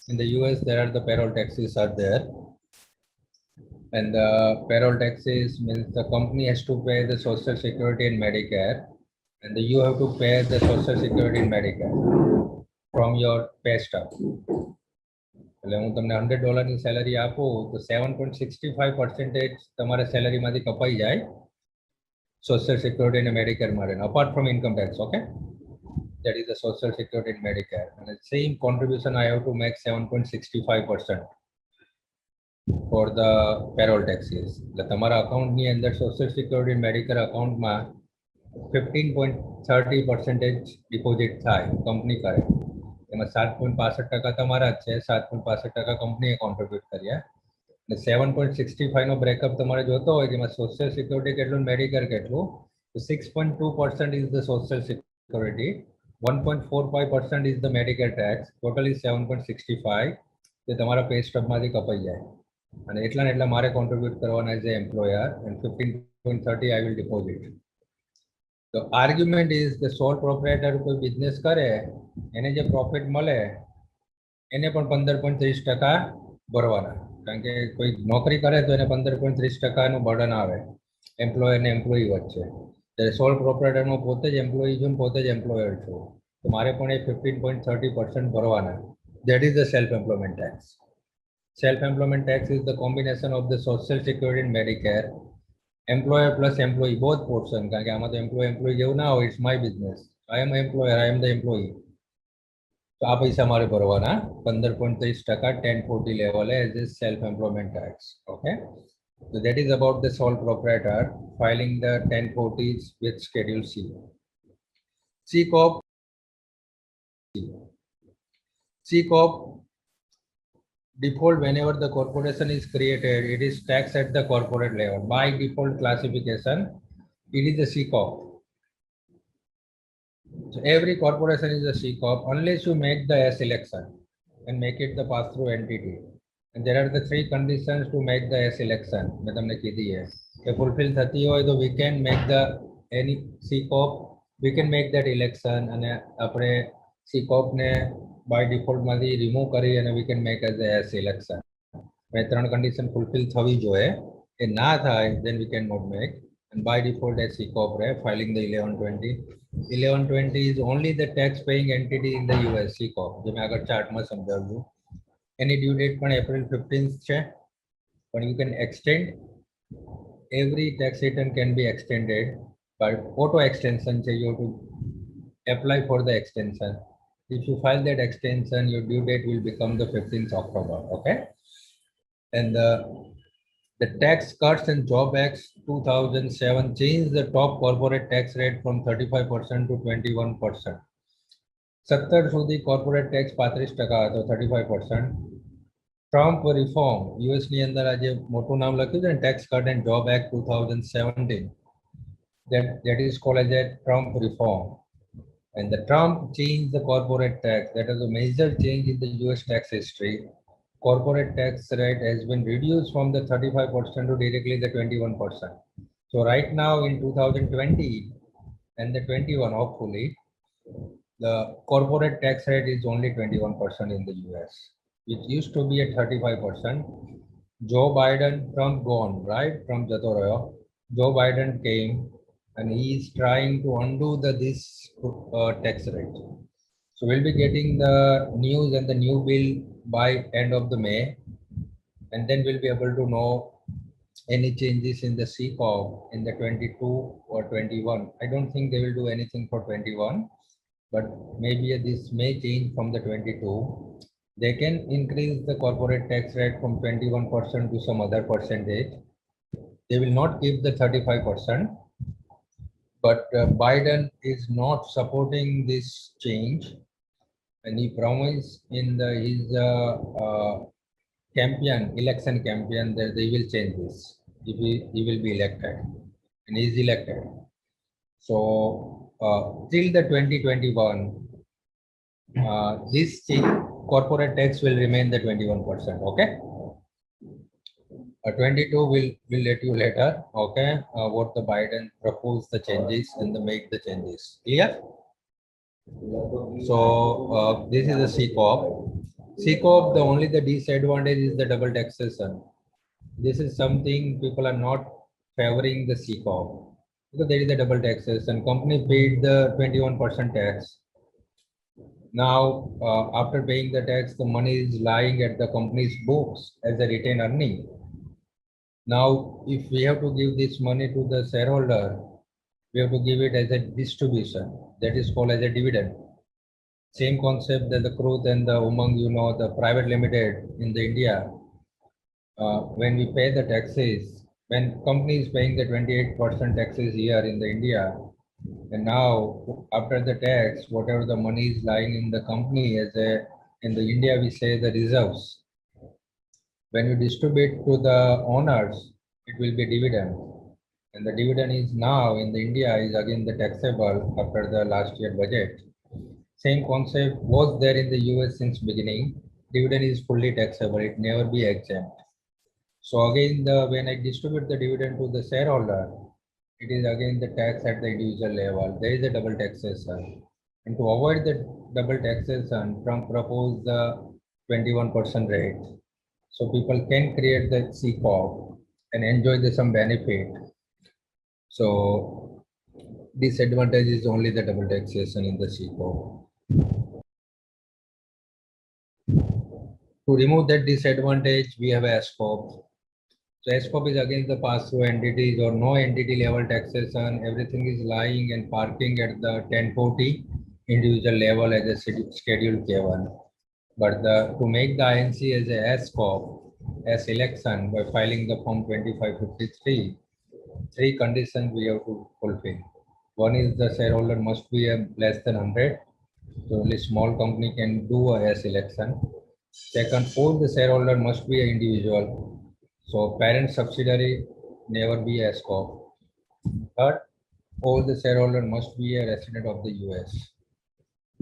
in the US there are the payroll taxes are there, and the payroll taxes means the company has to pay the social security and Medicare, and you have to pay the social security and Medicare from your pay stub. એટલે હું તમને $100 salary આપું તો 7.65% તમારા સેલરીમાંથી કપાઈ જાય Social Security and Medicare margin, apart from income tax, okay? That is the Social Security and Medicare. And the same contribution I have to make 7.65% for the payroll taxes. The Tamara account ni under Social Security and Medicare account ma 15.30% deposit thai company કરે. એમાં 7.65% તમારા જ છે, 7.65% કંપનીએ contribute કર્યા. 7.65 નો breakup તમારે જોતો હોય જેમાં સોશિયલ સિક્યુરિટી કેટલું, મેડિકેર કેટલું, તો 6.2% is the social security, 1.45% is the Medicare tax, totally 7.65 તે તમારા પે સ્ટબમાંથી કપાઈ જાય. અને એટલા ને એટલા મારે કોન્ટ્રીબ્યુટ કરવાના as a employer, and 15.30 I will deposit. તો argument is the solve proprietor કોઈ બિઝનેસ કરે એને જે પ્રોફિટ મળે એને પણ 15.30% ભરવાના. કારણ કે કોઈ નોકરી કરે તો એને 15.30%નું બર્ડન આવે એમ્પ્લોયર ને એમ્પ્લોયી વચ્ચે. ત્યારે સોલ પ્રોપ્રાઇટરમાં પોતે જ એમ્પ્લોયી છું, પોતે જ એમ્પ્લોયર છું, તો મારે પણ એ 15.30% ભરવાના. That is the self-employment tax. Self-employment tax is the combination of the Social Security and Medicare, employer plus employee, both portion. કારણ કે આમાં તો એમ્પ્લોયી જેવું ના હોય, it's my business, I am employer, I am the employee. તો આ પૈસા મારે ભરવાના 15.30% 1040 લેવલે as a self employment tax. Okay, so that is about the sole proprietor filing the 1040s with Schedule C. C Corp default whenever the corporation is created, it is taxed at the corporate level. By default classification, it is a C Corp. So every corporation is a C Corp unless you make the S election and make it the pass-through entity. And there are the 3 conditions to make the S election. मैं तुमने कीधी है कि fulfill थती हो तो we can make the any C Corp, we can make that election and अपने C Corp ने by default Maghi remove करी and we can make as a S election. मैं 3 condition fulfill थवी जो है ये ना था then we cannot make. And by default as C Corp है filing the 1120. 1120 is only the tax paying entity in the US. C Corp जो मैं अगर चार्ट में समझाऊँ, any due date पर April 15th है, but you can extend. Every tax return can be extended by auto extension. So you have to apply for the extension. If you file that extension, your due date will become the 15th October. Okay, and the Tax Cuts and Job Act 2007 changed the top corporate tax rate from 35% to 21%. 17 સુધી corporate tax 35% હતો, 35%. Trump reform, US ની અંદર આજે મોટું નામ લખ્યું છે ને, Tax Cut and Job Act 2017, that is called as a Trump reform. And the Trump changed the corporate tax. That is a major change in the US tax history. Corporate tax rate has been reduced from the 35% to directly the 21%. So right now in 2020 and the 21, hopefully, the corporate tax rate is only 21% in the US, which used to be at 35%. Joe Biden, Trump gone, right? Trump jato rayo. Joe Biden came and he is trying to undo this tax rate. So we'll be getting the news and the new bill by end of the May, and then we'll be able to know any changes in the CCOP in the 22 or 21. I don't think they will do anything for 21, but maybe this may change from the 22. They can increase the corporate tax rate from 21% to some other percentage. They will not give the 35%, but Biden is not supporting this change, and he promised in his election campaign, that they will change this if he will be elected, and he is elected. So till the 2021, this change, corporate tax will remain the 21%. Okay. 22 will let you later. Okay. What the Biden proposed the changes and the make the changes. Clear? So this is the C Corp. C Corp, the only the disadvantage is the double taxation. This is something people are not favoring the C Corp because there is a double taxation. Company paid the 21% tax. Now, after paying the tax, the money is lying at the company's books as a retained earning. Now, if we have to give this money to the shareholder, we have to give it as a distribution. That is called as a dividend. Same concept that the Kruth and the Umang, the private limited in the India, when we pay the taxes, when company is paying the 28% taxes here in the India, and now after the tax, whatever the money is lying in the company in the India, we say the reserves. When you distribute to the owners, it will be dividend. And the dividend is now in the India is again the taxable after the last year budget. Same concept was there in the US since beginning. Dividend is fully taxable, it never be exempt. So again, when I distribute the dividend to the shareholder, it is again the tax at the individual level. There is a double taxation. And to avoid the double taxation, Trump proposed the 21% rate. So people can create the C Corp and enjoy some benefit. So disadvantage is only the double taxation in the C Corp. To remove that disadvantage, we have a S Corp. So S Corp is against the pass-through entities or no entity level taxation. Everything is lying and parking at the 1040 individual level as a schedule K1. But to make the INC as a S Corp, as election by filing the form 2553, three conditions we have to fulfill. One is the shareholder must be less than 100. So only small company can do a S election. Second, all the shareholder must be an individual. So parent subsidiary never be a S Corp. Third, all the shareholder must be a resident of the US.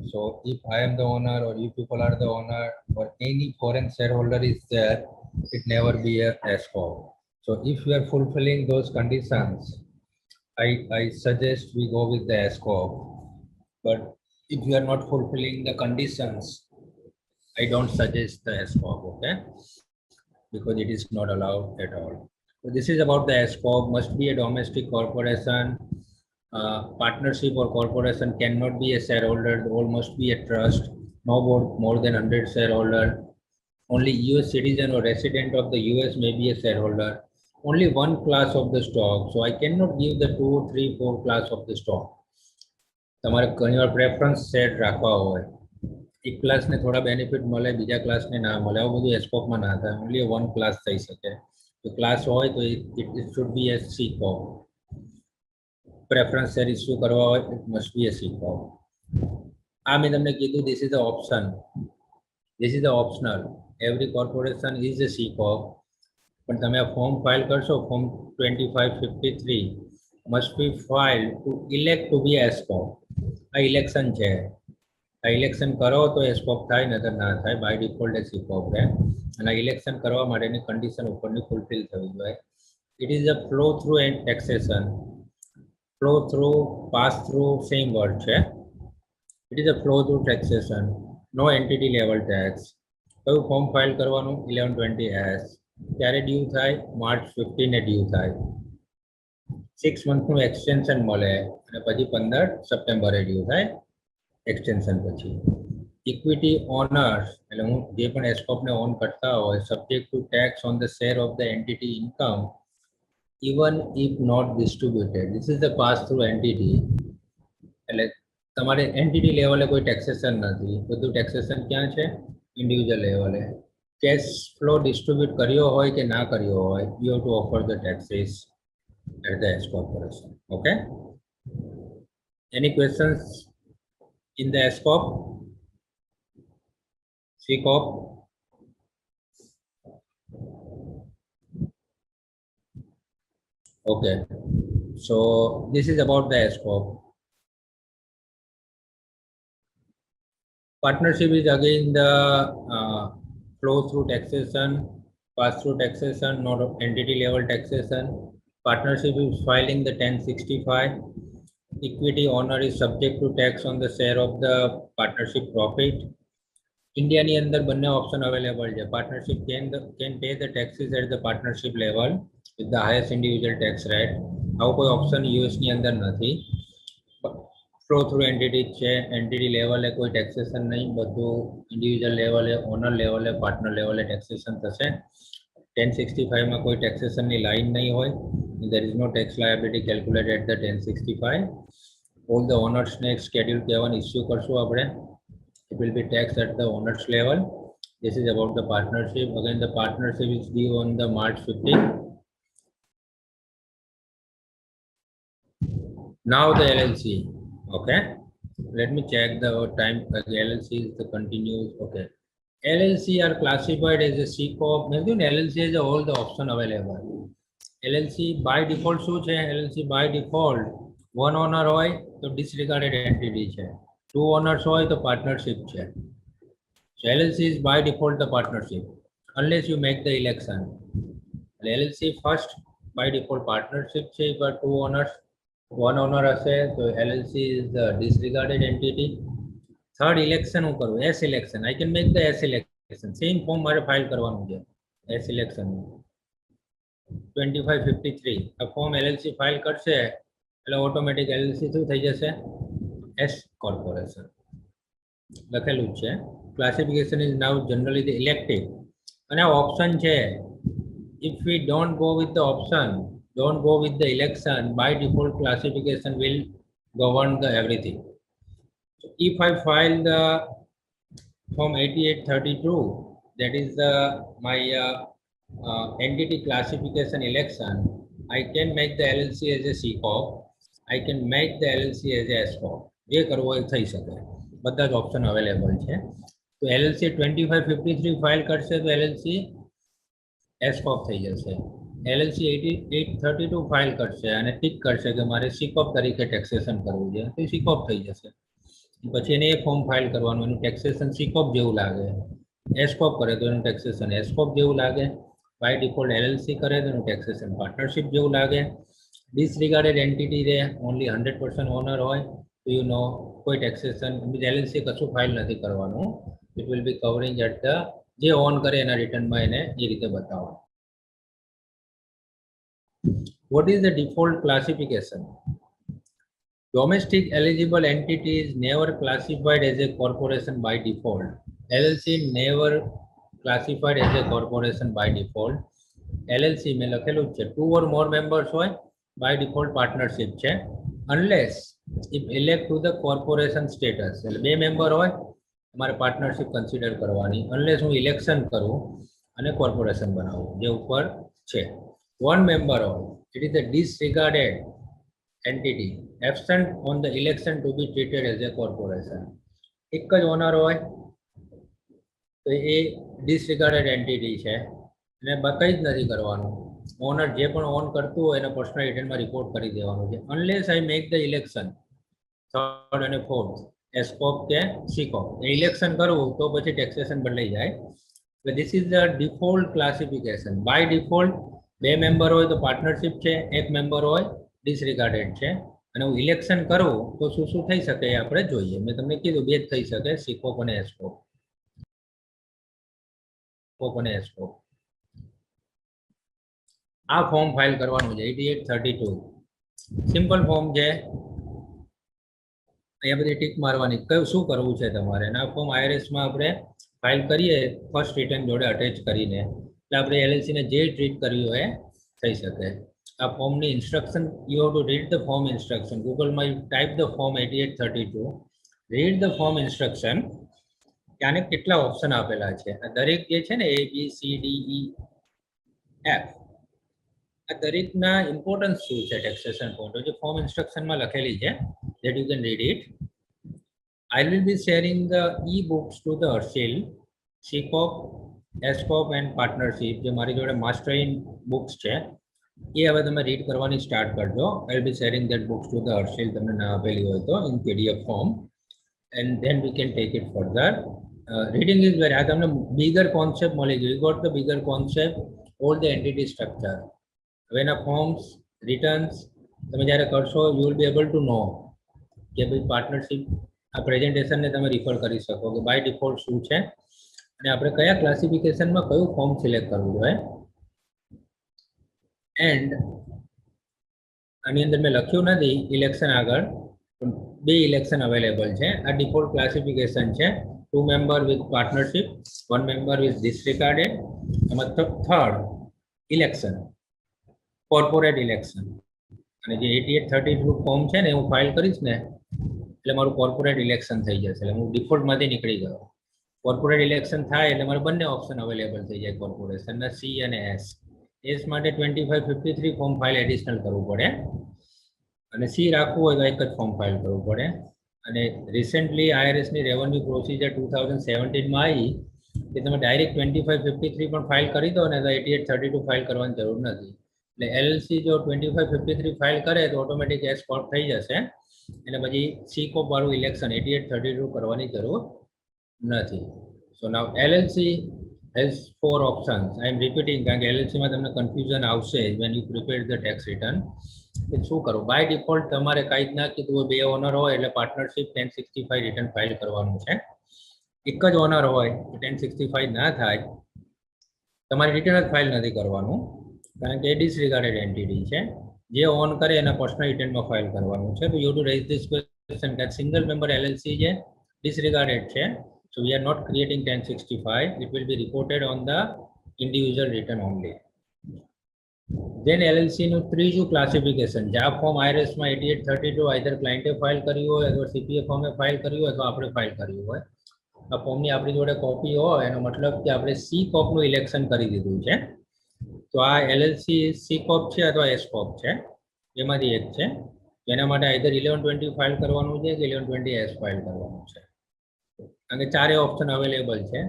So if I am the owner or you people are the owner or any foreign shareholder is there, it never be a S Corp. So if you are fulfilling those conditions, I suggest we go with the S Corp. But if you are not fulfilling the conditions, I don't suggest the S Corp, okay? Because it is not allowed at all. So this is about the S Corp. Must be a domestic corporation. Partnership or corporation cannot be a shareholder. All must be a trust. No more than 100 shareholder. Only US citizen or resident of the US may be a shareholder. Only one class of the stock. So I cannot give the 2, 3, 4 class of the stock. તમારે ઘણીવાર preference set રાખવા હોય, એક ક્લાસને થોડા benefit મળે, બીજા ક્લાસને ના મળે, આવું બધું એસ્કોપમાં ના થાય. ઓનલી વન ક્લાસ થઈ શકે. જો ક્લાસ હોય તો it should be a C corp. Preference share issue કરવા હોય it must be a C corp. આ મેં તમને કીધું this is the option, this is the optional. Every corporation is a C corp. પણ તમે આ ફોર્મ ફાઇલ કરશો, form 2553 must be filed to elect to be S Corp. આ election છે, આ ઇલેક્શન કરો તો એ સ્કોપ થાય, નતર ના થાય. બાય ડિફોલ્ટ એ સ્કોપ રહે. અને આ ઇલેક્શન કરવા માટેની કન્ડિશન ઉપરની ફૂલફિલ થવી જોઈએ. It is a flow through and taxation. Flow through, pass through same word છે. It is a flow through taxation, no entity level tax. કયું ફોર્મ ફાઇલ કરવાનું? 1120S. ત્યારે ડ્યુ થાય? માર્ચ 15 ડ્યુ થાય. 6 મંથનું extension મળે અને પછી 15 સપ્ટેમ્બરે ડ્યુ થાય એક્સટેન્શન પછી. ઇક્વિટી ઓનર્સ એટલે હું જે પણ એસ્કોપને ઓન કરતા હોય, subject to tax on the share of the entity income even if not distributed. This is the pass through entity. એટલે તમારે એન્ટિટી લેવલે કોઈ ટેક્સેશન નથી, બધું ટેક્સેશન ક્યાં છે? ઇન્ડિવિજ્યુઅલ લેવલે. કેશ ફ્લો ડિસ્ટ્રીબ્યુટ કર્યો હોય કે ના કર્યો હોય, you have two offer the taxes at the S corporation. Okay. Any questions in the S corp? C corp? Okay. So this is about the S corp. Partnership is again the flow through taxation, pass through taxation, not entity level taxation. Partnership is filing the 1065. Equity owner is subject to tax on the share of the partnership profit. ઇન્ડિયાની અંદર બંને option available છે. Partnership can pay the taxes at the partnership level with the highest individual tax rate. આવો કોઈ option યુએસની અંદર નથી. Flow through entity છે, એન્ટિટી લેવલે કોઈ ટેક્સેશન નહીં, બધું ઇન્ડિવિજ્યુઅલ લેવલે, ઓનર લેવલે, પાર્ટનર લેવલે ટેક્સેશન થશે. 1065માં કોઈ ટેક્સેશનની લાઈન નહીં હોય. there is no tax liability calculated at the 1065. all the owners ને schedule K1 issue કરશું આપણે. It will be taxed at the owners level. This is about the partnership. Again, the partnership is due on the March 15. Now the LLC. Okay. Let me check the time. The LLC is the continuous. Okay. LLC are classified as a C corp. Maybe LLC has all the option available. LLC by default શું છે? LLC by default one owner હોય તો disregarded entity છે. Two owners હોય તો partnership છે. So LLC is by default the partnership unless you make the election. LLC first by default partnership છે, but two owners, one owner હશે તો LLC is the disregarded entity. Third election હું કરું? S election. I can make the S election. Same form મારે file કરવાનું છે. S election 2553 આ form LLC file કરશે એટલે ઓટોમેટિક LLC શું થઈ જશે? S corporation. લખેલું છે. Classification is now generally the elective. અને આ ઓપ્શન છે. if we don't go with the option, don't go with the election, by default classification will govern the everything. So if I file the form 8832, that is the my entity classification election, I can make the LLC as a C corp. I can make the LLC as a S corp. જે કરવો એ થઈ શકે. બધા જ option available છે. તો LLC 2553 file કરશે તો LLC S corp થઈ જશે. LLC 8832 ફાઇલ કરશે અને ટિક કરશે કે મારે C corp તરીકે ટેક્સેશન કરવું છે તો C corp થઈ જશે. પછી એને એ ફોર્મ ફાઇલ કરવાનું, એનું ટેક્સેશન C corp જેવું લાગે. S corp કરે તો એનું ટેક્સેશન S corp જેવું લાગે. બાય ડિફોલ્ટ LLC કરે તો એનું ટેક્સેશન પાર્ટનરશિપ જેવું લાગે. ડિસરિગાર્ડેડ એન્ટિટી રે, ઓનલી 100% ઓનર હોય તો યુ નો કોઈ ટેક્સેશન LLC કશું ફાઇલ નથી કરવાનું. It will be covering at the જે ઓન કરે એના રિટર્નમાં એને એ રીતે બતાવવાનું. What is the default classification? Domestic eligible entity is never classified as a corporation by default. LLC never classified as a corporation by default. LLC में લખેલું છે 2 or more members હોય by default partnership છે, unless if elect to the corporation status. એટલે બે member હોય તમારે partnership consider કરવાની, unless હું ઇલેક્શન કરું અને કોર્પોરેશન બનાવું જે ઉપર છે. One member હોય, it is a disregarded entity absent on the election to be treated as a corporation. એક જ ઓનર હોય તો એ ડિસરિગાર્ડેડ એન્ટિટી છે અને કંઈ જ નથી કરવાનું. ઓનર જે પણ ઓન કરતું હોય એને પર્સનલ રિટર્નમાં રિપોર્ટ કરી દેવાનું છે. Unless I make the election. Third અને ફોર્થ એસ કોપ કે સી કોપ. ઇલેક્શન કરવું તો પછી ટેક્સેશન બદલાઈ જાય. This is the default classification. By default બે મેમ્બર હોય તો પાર્ટનરશિપ છે, એક મેમ્બર હોય ડિસરિગાર્ડેડ છે. અને હું ઇલેક્શન કરું તો શું શું થઈ શકે એ આપણે જોઈએ. મેં તમને કીધું બે જ થઈ શકે, સી કોપ અને એસ કોપ. અને એસ કોપ. આ ફોર્મ ફાઇલ કરવાનું છે 8832. સિમ્પલ ફોર્મ છે. અહીંયા બધી ટીક મારવાની, કયું શું કરવું છે તમારે. અને આ ફોર્મ આઈઆરએસમાં આપણે ફાઇલ કરીએ ફર્સ્ટ રિટર્ન જોડે અટેચ કરીને, એટલે આપણે એલએલસીને જે ટ્રીટ કરવી હોય થઈ શકે. આ ફોર્મની instruction, you have to read the form instruction. ગૂગલમાં you type the form 8832, read the form instruction. ત્યાંને કેટલા ઓપ્શન આપેલા છે દરેક જે છે ને ABCDEF, આ દરેકના ઇમ્પોર્ટન્સ શું છે ટેક્સેશન પોઈન્ટ જે ફોર્મ ઇન્સ્ટ્રક્શનમાં લખેલી છે. that you can read it. I will be sharing the e-books to the Arshil, C-Corp, S-Corp and Partnership. જે મારી જોડે માસ્ટર ઇન બુક્સ છે એ હવે તમે રીડ કરવાની સ્ટાર્ટ કરજો. I will be sharing that books to the Arshil, તમને ના આપેલી હોય તો in PDF form, and then we can take it further. Reading is very, આ તમને bigger concept મળી ગયું. You got the bigger concept, all the entity structure. હવે એના ફોર્મ્સ, રિટર્ન્સ તમે જ્યારે કરશો you will be able to know કે ભાઈ પાર્ટનરશિપ આ પ્રેઝન્ટેશનને તમે રિફર કરી શકો કે બાય ડિફોલ્ટ શું છે અને આપણે કયા ક્લાસિફિકેશનમાં કયું ફોર્મ સિલેક્ટ કરવું જોઈએ. એન્ડ આની અંદર મેં લખ્યું નથી ઇલેક્શન આગળ, બે ઇલેક્શન અવેલેબલ છે. આ ડિફોલ્ટ ક્લાસિફિકેશન છે. 2 member with partnership, 1 member with disregarded. એમાં થર્ડ ઇલેક્શન, કોર્પોરેટ ઇલેક્શન. અને જે 8832 ફોર્મ છે ને હું ફાઇલ કરીશ ને એટલે મારું કોર્પોરેટ ઇલેક્શન થઈ જશે. એટલે હું ડિફોલ્ટમાંથી નીકળી ગયો. કોર્પોરેટ ઇલેક્શન થાય એટલે મારે બંને ઓપ્શન અવેલેબલ થઈ જાય કોર્પોરેશનના, સી અને એસ. એસ માટે 2553 ફોર્મ ફાઇલ એડિશનલ કરવું પડે અને સી રાખવું હોય તો એક જ ફોર્મ ફાઇલ કરવું પડે. અને રિસેન્ટલી આઈઆરએસની રેવન્યુ પ્રોસિજર 2017માં આવી કે તમે ડાયરેક્ટ 2553 પણ ફાઇલ કરી દો ને તો 8832 ફાઇલ કરવાની જરૂર નથી. એટલે એલએલસી જો 2553 ફાઇલ કરે તો ઓટોમેટિક એસ કોર્પ થઈ જશે. એટલે પછી સી કોપ વાળું ઇલેક્શન 8832 કરવાની જરૂર નથી. So now LLC has 4 options. I am repeating કારણ કે એલએલસીમાં તમને કન્ફ્યુઝન આવશે when you prepare the tax return. કે શું કરવું. બાય ડિફોલ્ટ તમારે કાંઈ જ ના કીધું હોય, બે ઓનર હોય એટલે પાર્ટનરશિપ 1065 રિટર્ન ફાઇલ કરવાનું છે. એક જ ઓનર હોય તો 1065 ના થાય, તમારે રિટર્ન જ ફાઇલ નથી કરવાનું કારણ કે એ ડિસરિગાર્ડેડ એન્ટિટી છે. જે ઓન કરે એના પર્સનલ રિટર્નમાં ફાઇલ કરવાનું છે. તો you to raise this question કે સિંગલ મેમ્બર એલએલસી છે, ડિસરિગાર્ડેડ છે. So we are not creating 1065. It will be reported on the individual return only. Then LLC નું ત્રીજું ક્લાસિફિકેશન જે આ ફોર્મ આઈઆરએસમાં 8832 આઈધર ક્લાયન્ટે ફાઇલ કર્યું હોય અથવા સીપીએફ ફોર્મે ફાઇલ કર્યું હોય અથવા આપણે ફાઇલ કર્યું હોય. આ ફોર્મની આપણી જોડે કોપી હોય એનો મતલબ કે આપણે સી કોપનું ઇલેક્શન કરી દીધું છે. તો આ એલએલસી સી કોપ છે અથવા એસ કોપ છે, એમાંથી એક છે. એના માટે આઈધર 1120 ફાઇલ કરવાનું છે કે 1120 એસ ફાઇલ કરવાનું છે. કારણ કે ચારે ઓપ્શન અવેલેબલ છે.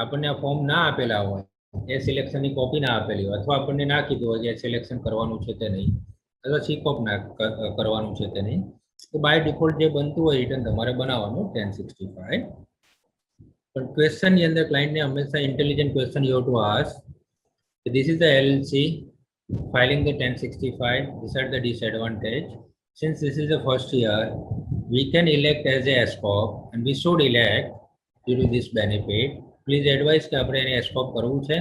આપણને આ ફોર્મ ના આપેલા હોય, એ સિલેક્શનની કોપી ના આપેલી હોય અથવા આપણને ના કીધું હોય કે સિલેક્શન કરવાનું છે તે નહીં અથવા સી કોપ ના કરવાનું છે તે નહીં, તો બાય ડિફોલ્ટ જે બનતું હોય રિટર્ન તમારે બનાવવાનું 1065. પણ ક્વેશ્ચનની અંદર ક્લાયન્ટને હંમેશા intelligent question you have to ask. This is the LLC filing the 1065. These are the disadvantage. Since this is the first year, we can elect as a S Corp and we should elect due to this benefit. Please advise કે આપણે એને S Corp કરવું છે.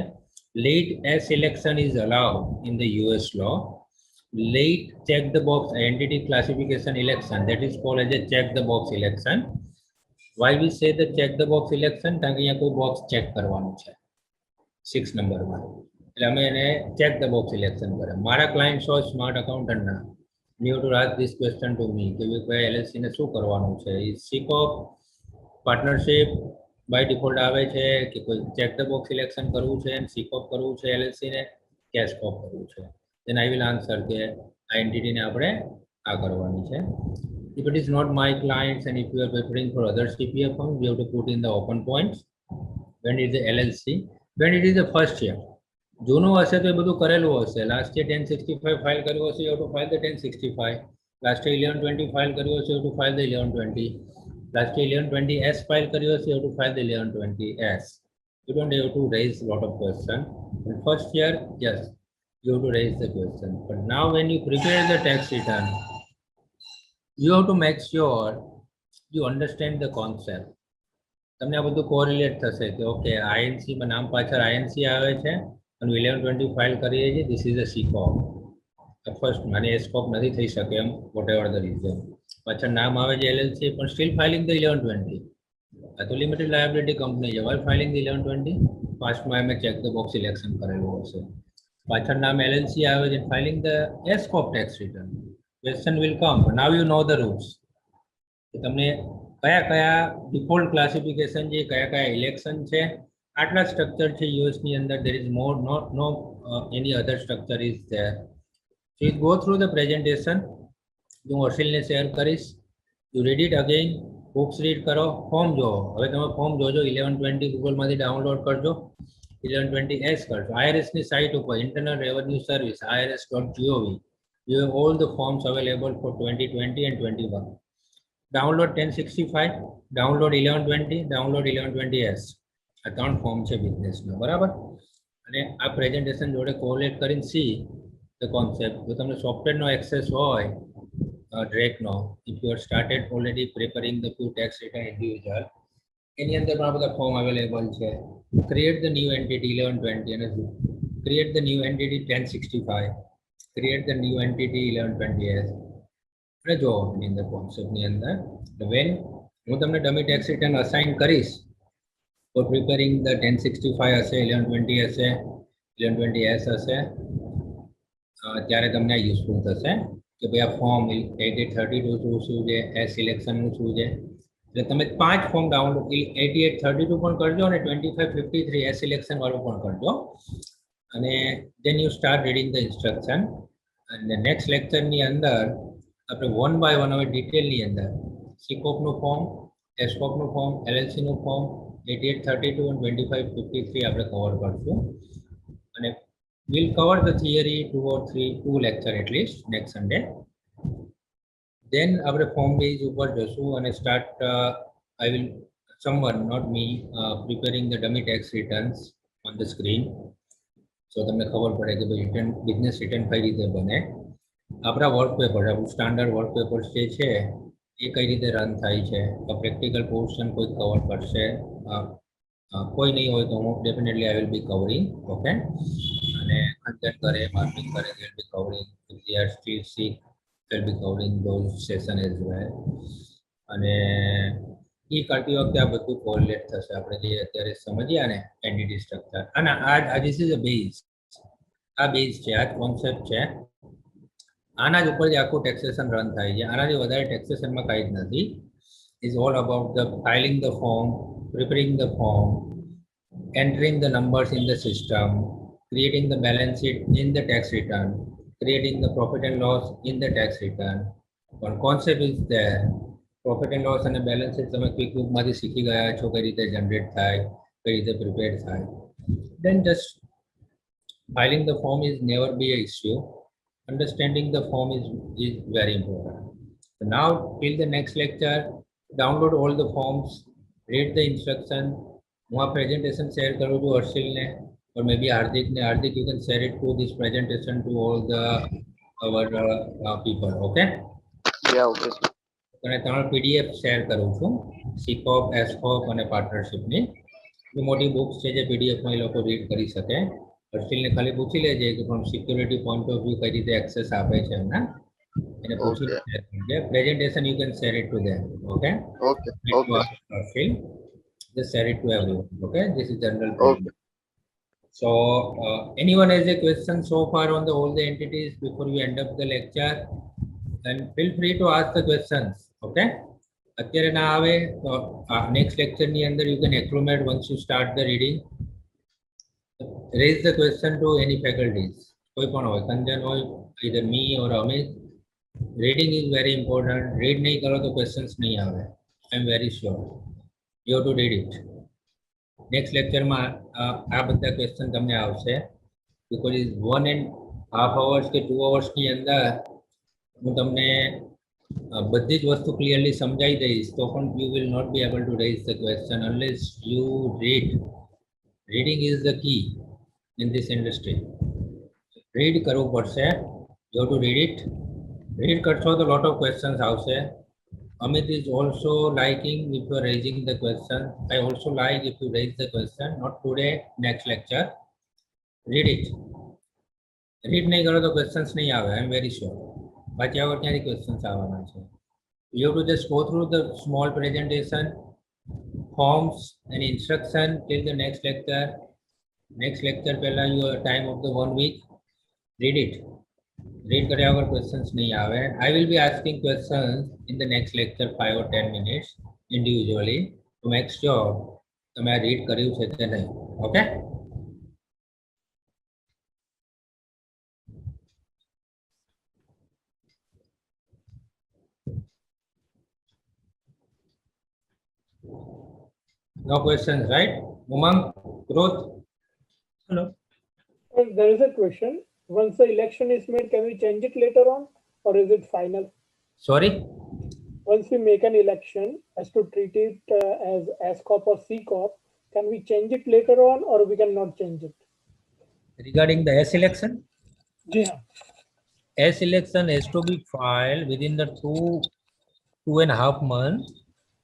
Late S election is allowed in the US law. Late check the box entity classification election, that is called as a check the box election. Why we say the check the box election? કારણ કે અહીંયા કોઈ box check કરવાનું છે 6 નંબરમાં. એટલે અમે એને ચેક ધ બોક્સ ઇલેક્શન કરે. મારા ક્લાયન્ટ્સ હોય સ્માર્ટ અકાઉન્ટન્ટના, you to ask this question to me કે ભાઈ એલએલસીને શું કરવાનું છે. A C corp, partnership by default આવે છે કે કોઈ ચેક ધ બોક્સ ઇલેક્શન કરવું છે, સી કોપ કરવું છે એલએલસીને, કેશ કોપ કરવું છે. દેન આઈ વિલ આન્સર કે આ એન્ટિટીને આપણે આ કરવાની છે. If it is not my clients and if you are preparing for other CPF firms, you have to put in the open points. When it is the LLC, when it is the first year, જૂનું હશે તો એ બધું કરેલું હશે. Last year 1065 file કર્યું હશે, you have two file the 1065. Last 1120 file કર્યો છે, to file the 1120. Last 1120s file કર્યો છે, to file the 1120s. You don't have to raise a lot of question. In first year, yes, you have to raise the question. But now when you prepare the tax return, you have to make sure you understand the concept. તમને આ બધું correlate થશે કે okay INC માં નામ પાછળ INC આવે છે અને 1120 ફાઇલ કરીએ છીએ, this is a C corp. First મને એસ કોપ નથી થઈ શકે એમ, વોટ એવર ધ રીઝન. પાછળ નામ આવે છે એલએલસી, પણ સ્ટીલ ફાઇલિંગ ધ 1120. આ તો લિમિટેડ લાયબિલિટી કંપની છે, વાઇલ ફાઇલિંગ ધ 1120 ફાસ્ટમાં એમ ચેક ધ બોક્સ સિલેક્શન કરેલું હશે. પાછળ નામ એલએલસી આવે છે, filing the S corp tax return. Question will come, now you know the rules. તમને કયા કયા ડિફોલ્ટ ક્લાસિફિકેશન છે, કયા કયા ઇલેક્શન છે, આટલા સ્ટ્રક્ચર છે યુએસની અંદર. There is more no any other structure is there. So go through the presentation. હું હર્ષિલને શેર કરીશ. You read it again, books read કરો, ફોર્મ જોવો. હવે તમે ફોર્મ જોજો, 1120 ગૂગલમાંથી ડાઉનલોડ કરજો, 1120s કરજો. આઈઆરએસની સાઇટ ઉપર internal revenue service irs.gov, you have all the forms available for 2020 and 21. Download 1065, download 1120, download 1120s. આ 3 ફોર્મ છે બિઝનેસના, બરાબર. અને આ પ્રેઝન્ટેશન જોડે કોલેટ કરીને સી ધ કોન્સેપ્ટ. જો તમને સોફ્ટવેરનો એક્સેસ હોય ડ્રેકનો, if you are started already preparing the few tax return individual, એની અંદર પણ આ બધા ફોર્મ અવેલેબલ છે. ક્રિએટ ધ ન્યૂ એન્ટિટી 1120 અને create the new entity 1065, create the new entity 1120s. અને જો એની અંદર કોન્સેપ્ટની અંદર વેન હું તમને ડમી ટેક્સ રિટર્ન અસાઇન કરીશ, ફોર પ્રિપેરિંગ ધ 1065 હશે, 1120 હશે, 1120s હશે, ત્યારે તમને યુઝફુલ થશે કે ભાઈ આ ફોર્મ 8832 શું છે, એસ સિલેક્શનનું શું છે. એટલે તમે 5 ફોર્મ ડાઉનલોડ 8832 પણ કરજો અને 2553 એસ સિલેક્શન વાળું પણ કરજો. અને then you start reading the instruction. અને નેક્સ્ટ લેક્ચરની અંદર આપણે 1 બાય 1 હવે ડિટેલની અંદર સીકોપનું ફોર્મ, એસકોપનું ફોર્મ, એલએલસીનું ફોર્મ, 8832 અને 2553 આપણે કવર કરશું. અને we'll cover the theory 2 lecture at least next Sunday. Then આપણે ફોર્મ બેઝ ઉપર જશું અને start I will someone not me preparing the dummy tax returns on the screen. So તમને ખબર પડે કે ભાઈ રિટર્ન બિઝનેસ રિટર્ન કઈ રીતે બને. આપણા વર્ક પેપર, આપણું સ્ટાન્ડર્ડ વર્ક પેપર્સ જે છે એ કઈ રીતે રન થાય છે, પ્રેક્ટિકલ પોર્શન કોઈ કવર કરશે, કોઈ નહીં હોય તો હું definitely I will be covering. Okay. અને કન્ટેન્ટ કરે, માર્કિંગ કરે, they will be covering. If they are still sick, they will be covering those session as well. અને એ કરતી વખતે આ બધું કોરિલેટ થશે આપણે જે અત્યારે સમજ્યા ને એન્ટિટી સ્ટ્રક્ચર. અને આ ધીસ ઇઝ અ બેઝ. આ બેઝ છે, આ કોન્સેપ્ટ છે. આના જ ઉપર જે આખું ટેક્સેશન રન થાય છે. આનાથી વધારે ટેક્સેશનમાં કાંઈ જ નથી. Is all about the filing the form, preparing the form, entering the numbers in the system, creating the balance sheet in the tax return, creating the profit and loss in the tax return. One concept is there. Profit and loss and balance sheet તમે quick બુકમાંથી શીખી ગયા છો, કઈ રીતે generate થાય, કઈ રીતે prepare થાય. Then just filing the form is never be an issue. Understanding the form is very important. So now till the next lecture, download all the forms, read the instruction. હું આ presentation share કરું છું હર્ષિલને or maybe Hardik. You can share it to this presentation to all the our people. Okay. Yeah, okay. અને 3 PDF share કરું છું, સીકોપ, એસકોપ અને પાર્ટનરશિપની. એ મોટી books છે જે પીડીએફમાં એ લોકો રીડ કરી શકે. હર્ષિલને ખાલી પૂછી લેજે કે પણ સિક્યુરિટી પોઈન્ટ ઓફ વ્યૂ કઈ રીતે એક્સેસ આપે છે એમને, એને પૂછી લેજે. Presentation you can share it to them. Okay. Okay. Okay. Harshil, just share it to everyone. Okay, this is general. Okay. So anyone has a question so far on all the entities before we end up the lecture, then feel free to ask the questions. Okay. અત્યારે ના આવે તો next લેક્ચરની અંદર you can acclimate once you start the reading. Raise the question to any faculties. કોઈ પણ હોય, કંજન હોય, either me or Amit. Reading is very important. Read નહીં કરો તો questions નહીં આવે. I am very sure. You have to read it. Next લેક્ચરમાં આ બધા ક્વેશ્ચન તમને આવશે. બીકોઝ 1.5 hours કે 2 hours ની અંદર હું તમને બધી જ વસ્તુ ક્લિયરલી સમજાઈ દઈશ તો પણ you will not be able to raise the question unless you read. Reading is the key in this industry. Read કરવું પડશે. You have to read it. Read કરશો તો lot of questions આવશે. Amit is also liking if you are raising the question. I also like if you raise the question. Not today, next lecture. Read it. Read નહીં કરો તો questions નહીં આવે. I am very sure. બાકી આગળ ક્યાંથી questions આવવાના છે? You have to just go through the small presentation, forms and instruction till the next lecture. Next lecture પહેલા your time of the 1 week. Read it. Read કર્યા વગર questions નહીં આવે. I will be asking questions in the next lecture 5 or 10 minutes individually to make sure તમે આ read કર્યું છે કે નહીં. Okay? No questions, right? Umang, Growth? Hello. There is a question. Once the election is made, can we change it later on, or is it final? Sorry? Once we make an election, as to treat it as Corp or C Corp, can we change it later on, or we cannot change it? Regarding the S election? Yeah. S election has to be filed within the 2.5 months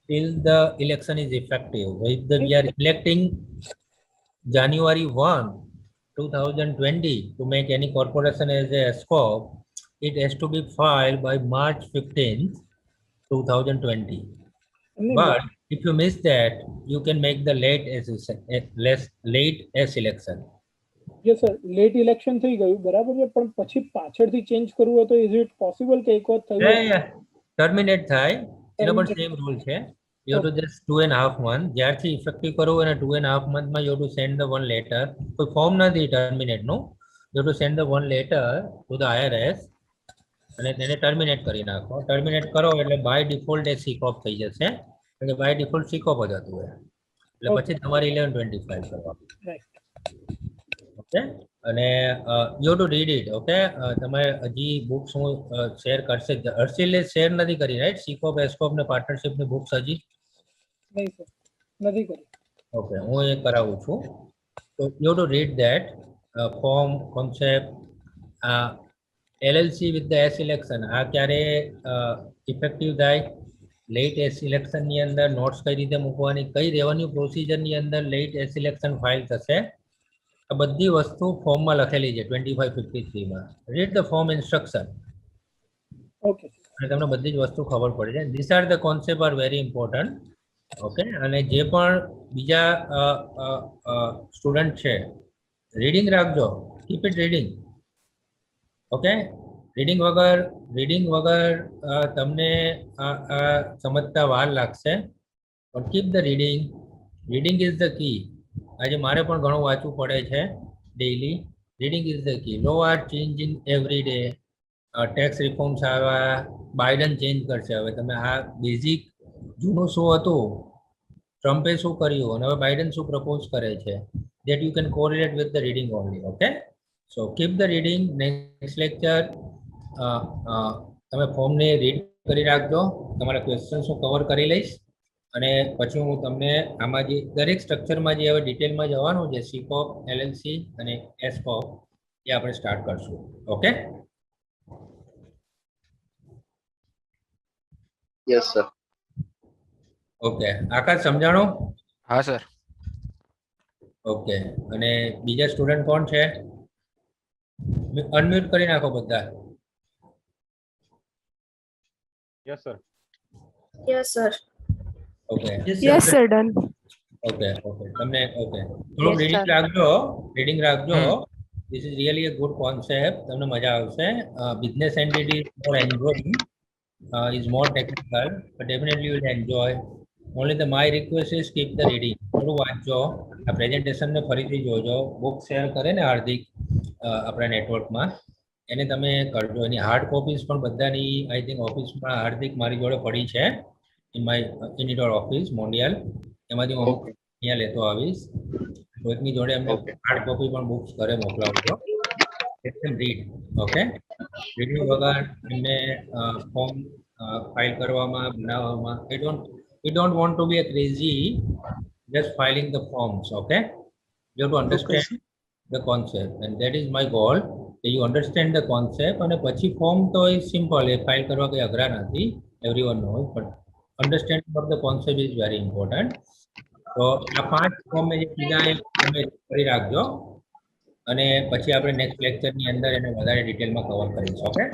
till the election is effective. If we are electing January 1, 2020 to make any corporation as a S Corp, it has to be filed by March 15th, 2020. But if you miss that, you can make the late S election. Yes, sir. Late election થઈ ગયું બરાબર છે પણ પછી પાછળથી change કરવું હોય તો is it possible કે એક વખત થયું? Yeah. Terminate થાય એનો પણ સેમ રૂલ છે. You have to just 2.5 months. જ્યારથી ઇફેક્ટિવ કરવું અને 2.5 month માં you have to send the one letter. કોઈ ફોર્મ નથી terminate નું. You have to send the one letter to the IRS અને તેને terminate કરી નાખો. Terminate કરો એટલે by default A C Corp થઈ જશે. એટલે by default C Corp જ હતું. એટલે પછી તમારે 1125 કરવાનું. Right. Okay? અને you have to read it. Okay? તમે હજી બુક્સ હું શેર કરશે. હર્ષિલે શેર નથી કરી, right? C Corp, S Corp ને પાર્ટનરશિપ ની બુક્સ હજી નહીં સર, નથી કરી. ઓકે, હું એ કરાવું છું. તો you have to read that form, concept, LLC with the S election. આ ક્યારે ઇફેક્ટિવ થાય? લેટ એસ ઇલેક્શન ની અંદર નોટ્સ કઈ રીતે મૂકવાની, કઈ રેવન્યુ પ્રોસિજર ની અંદર લેટ એસ ઇલેક્શન ફાઇલ થશે, આ બધી વસ્તુ ફોર્મમાં લખેલી છે 2553 માં. Read the form instruction. Okay. અને તમને બધી જ વસ્તુ ખબર પડી જાય. This are the concept are very important. Okay, અને જે પણ બીજા સ્ટુડન્ટ છે રીડિંગ રાખજો. Keep it reading. Okay, reading વગર તમને સમજતા વાર લાગશે. પણ keep the reading. Reading is the key. આજે મારે પણ ઘણું વાંચવું પડે છે daily. Reading is the key. Law are changing every day. Tax reforms આવ્યા, બાઇડન ચેન્જ કરશે. હવે તમે આ બેઝિક જૂનું શું હતું, ટ્રમ્પે શું કર્યું અને હવે બાઇડન શું પ્રપોઝ કરે છે, that you can correlate with the reading only. Okay, so keep the reading. Next lecture તમે ફોર્મને રીડ કરી રાખજો. તમારા ક્વેશ્ચન્સ હું કવર કરી લઈશ અને પછી હું તમને આમાં જે દરેક સ્ટ્રક્ચરમાં જે હવે ડિટેલમાં જવાનું છે C Corp, LLC અને S Corp એ આપણે સ્ટાર્ટ કરશું. ઓકે? Yes, sir. ઓકે, આકાશ સમજાણો? હા સર. ઓકે, અને બીજા સ્ટુડન્ટ કોણ છે? અનમ્યુટ કરી નાખો બધા. Yes, sir. Yes, sir. Okay. Yes, sir. Done. Okay okay, તમને ઓકે થોડું રીડિંગ રાખજો. રીડિંગ રાખજો. This is really a good concept. તમને મજા આવશે. Business entity more enjoying, is more technical, but definitely you will enjoy. Only the my request is keep the reading. થોડું વાંચજો. આ presentation ને ફરીથી જોજો. બુક શેર કરે ને હાર્દિક આપણા નેટવર્કમાં, એને તમે કરજો. એની હાર્ડ કોપીઝ પણ બધાની આઈ થિંક ઓફિસમાં હાર્દિક મારી જોડે પડી છે, ઇન યોર ઓફિસ મોન્ડિયલ. એમાંથી હું અહીંયા લેતો આવીશ. કોઈકની જોડે એમને હાર્ડ કોપી પણ બુક્સ ઘરે મોકલાવજો. રીડ. ઓકે, રીડિંગ વગર એમને ફોર્મ ફાઇલ કરવામાં બનાવવામાં we don't want to be a crazy just filing the forms. Okay, you have to understand the concept, and that is my goal. You understand the concept and પછી form તો is simple, A file કરવા કઈ અઘરા નથી, everyone knows, but understanding of the concept is very important. તો આ 5 form જે કીધા એ તમે કરી રાખજો અને પછી આપણે નેક્સ્ટ લેક્ચરની અંદર એને વધારે ડિટેલમાં કવર કરીશું. ઓકે.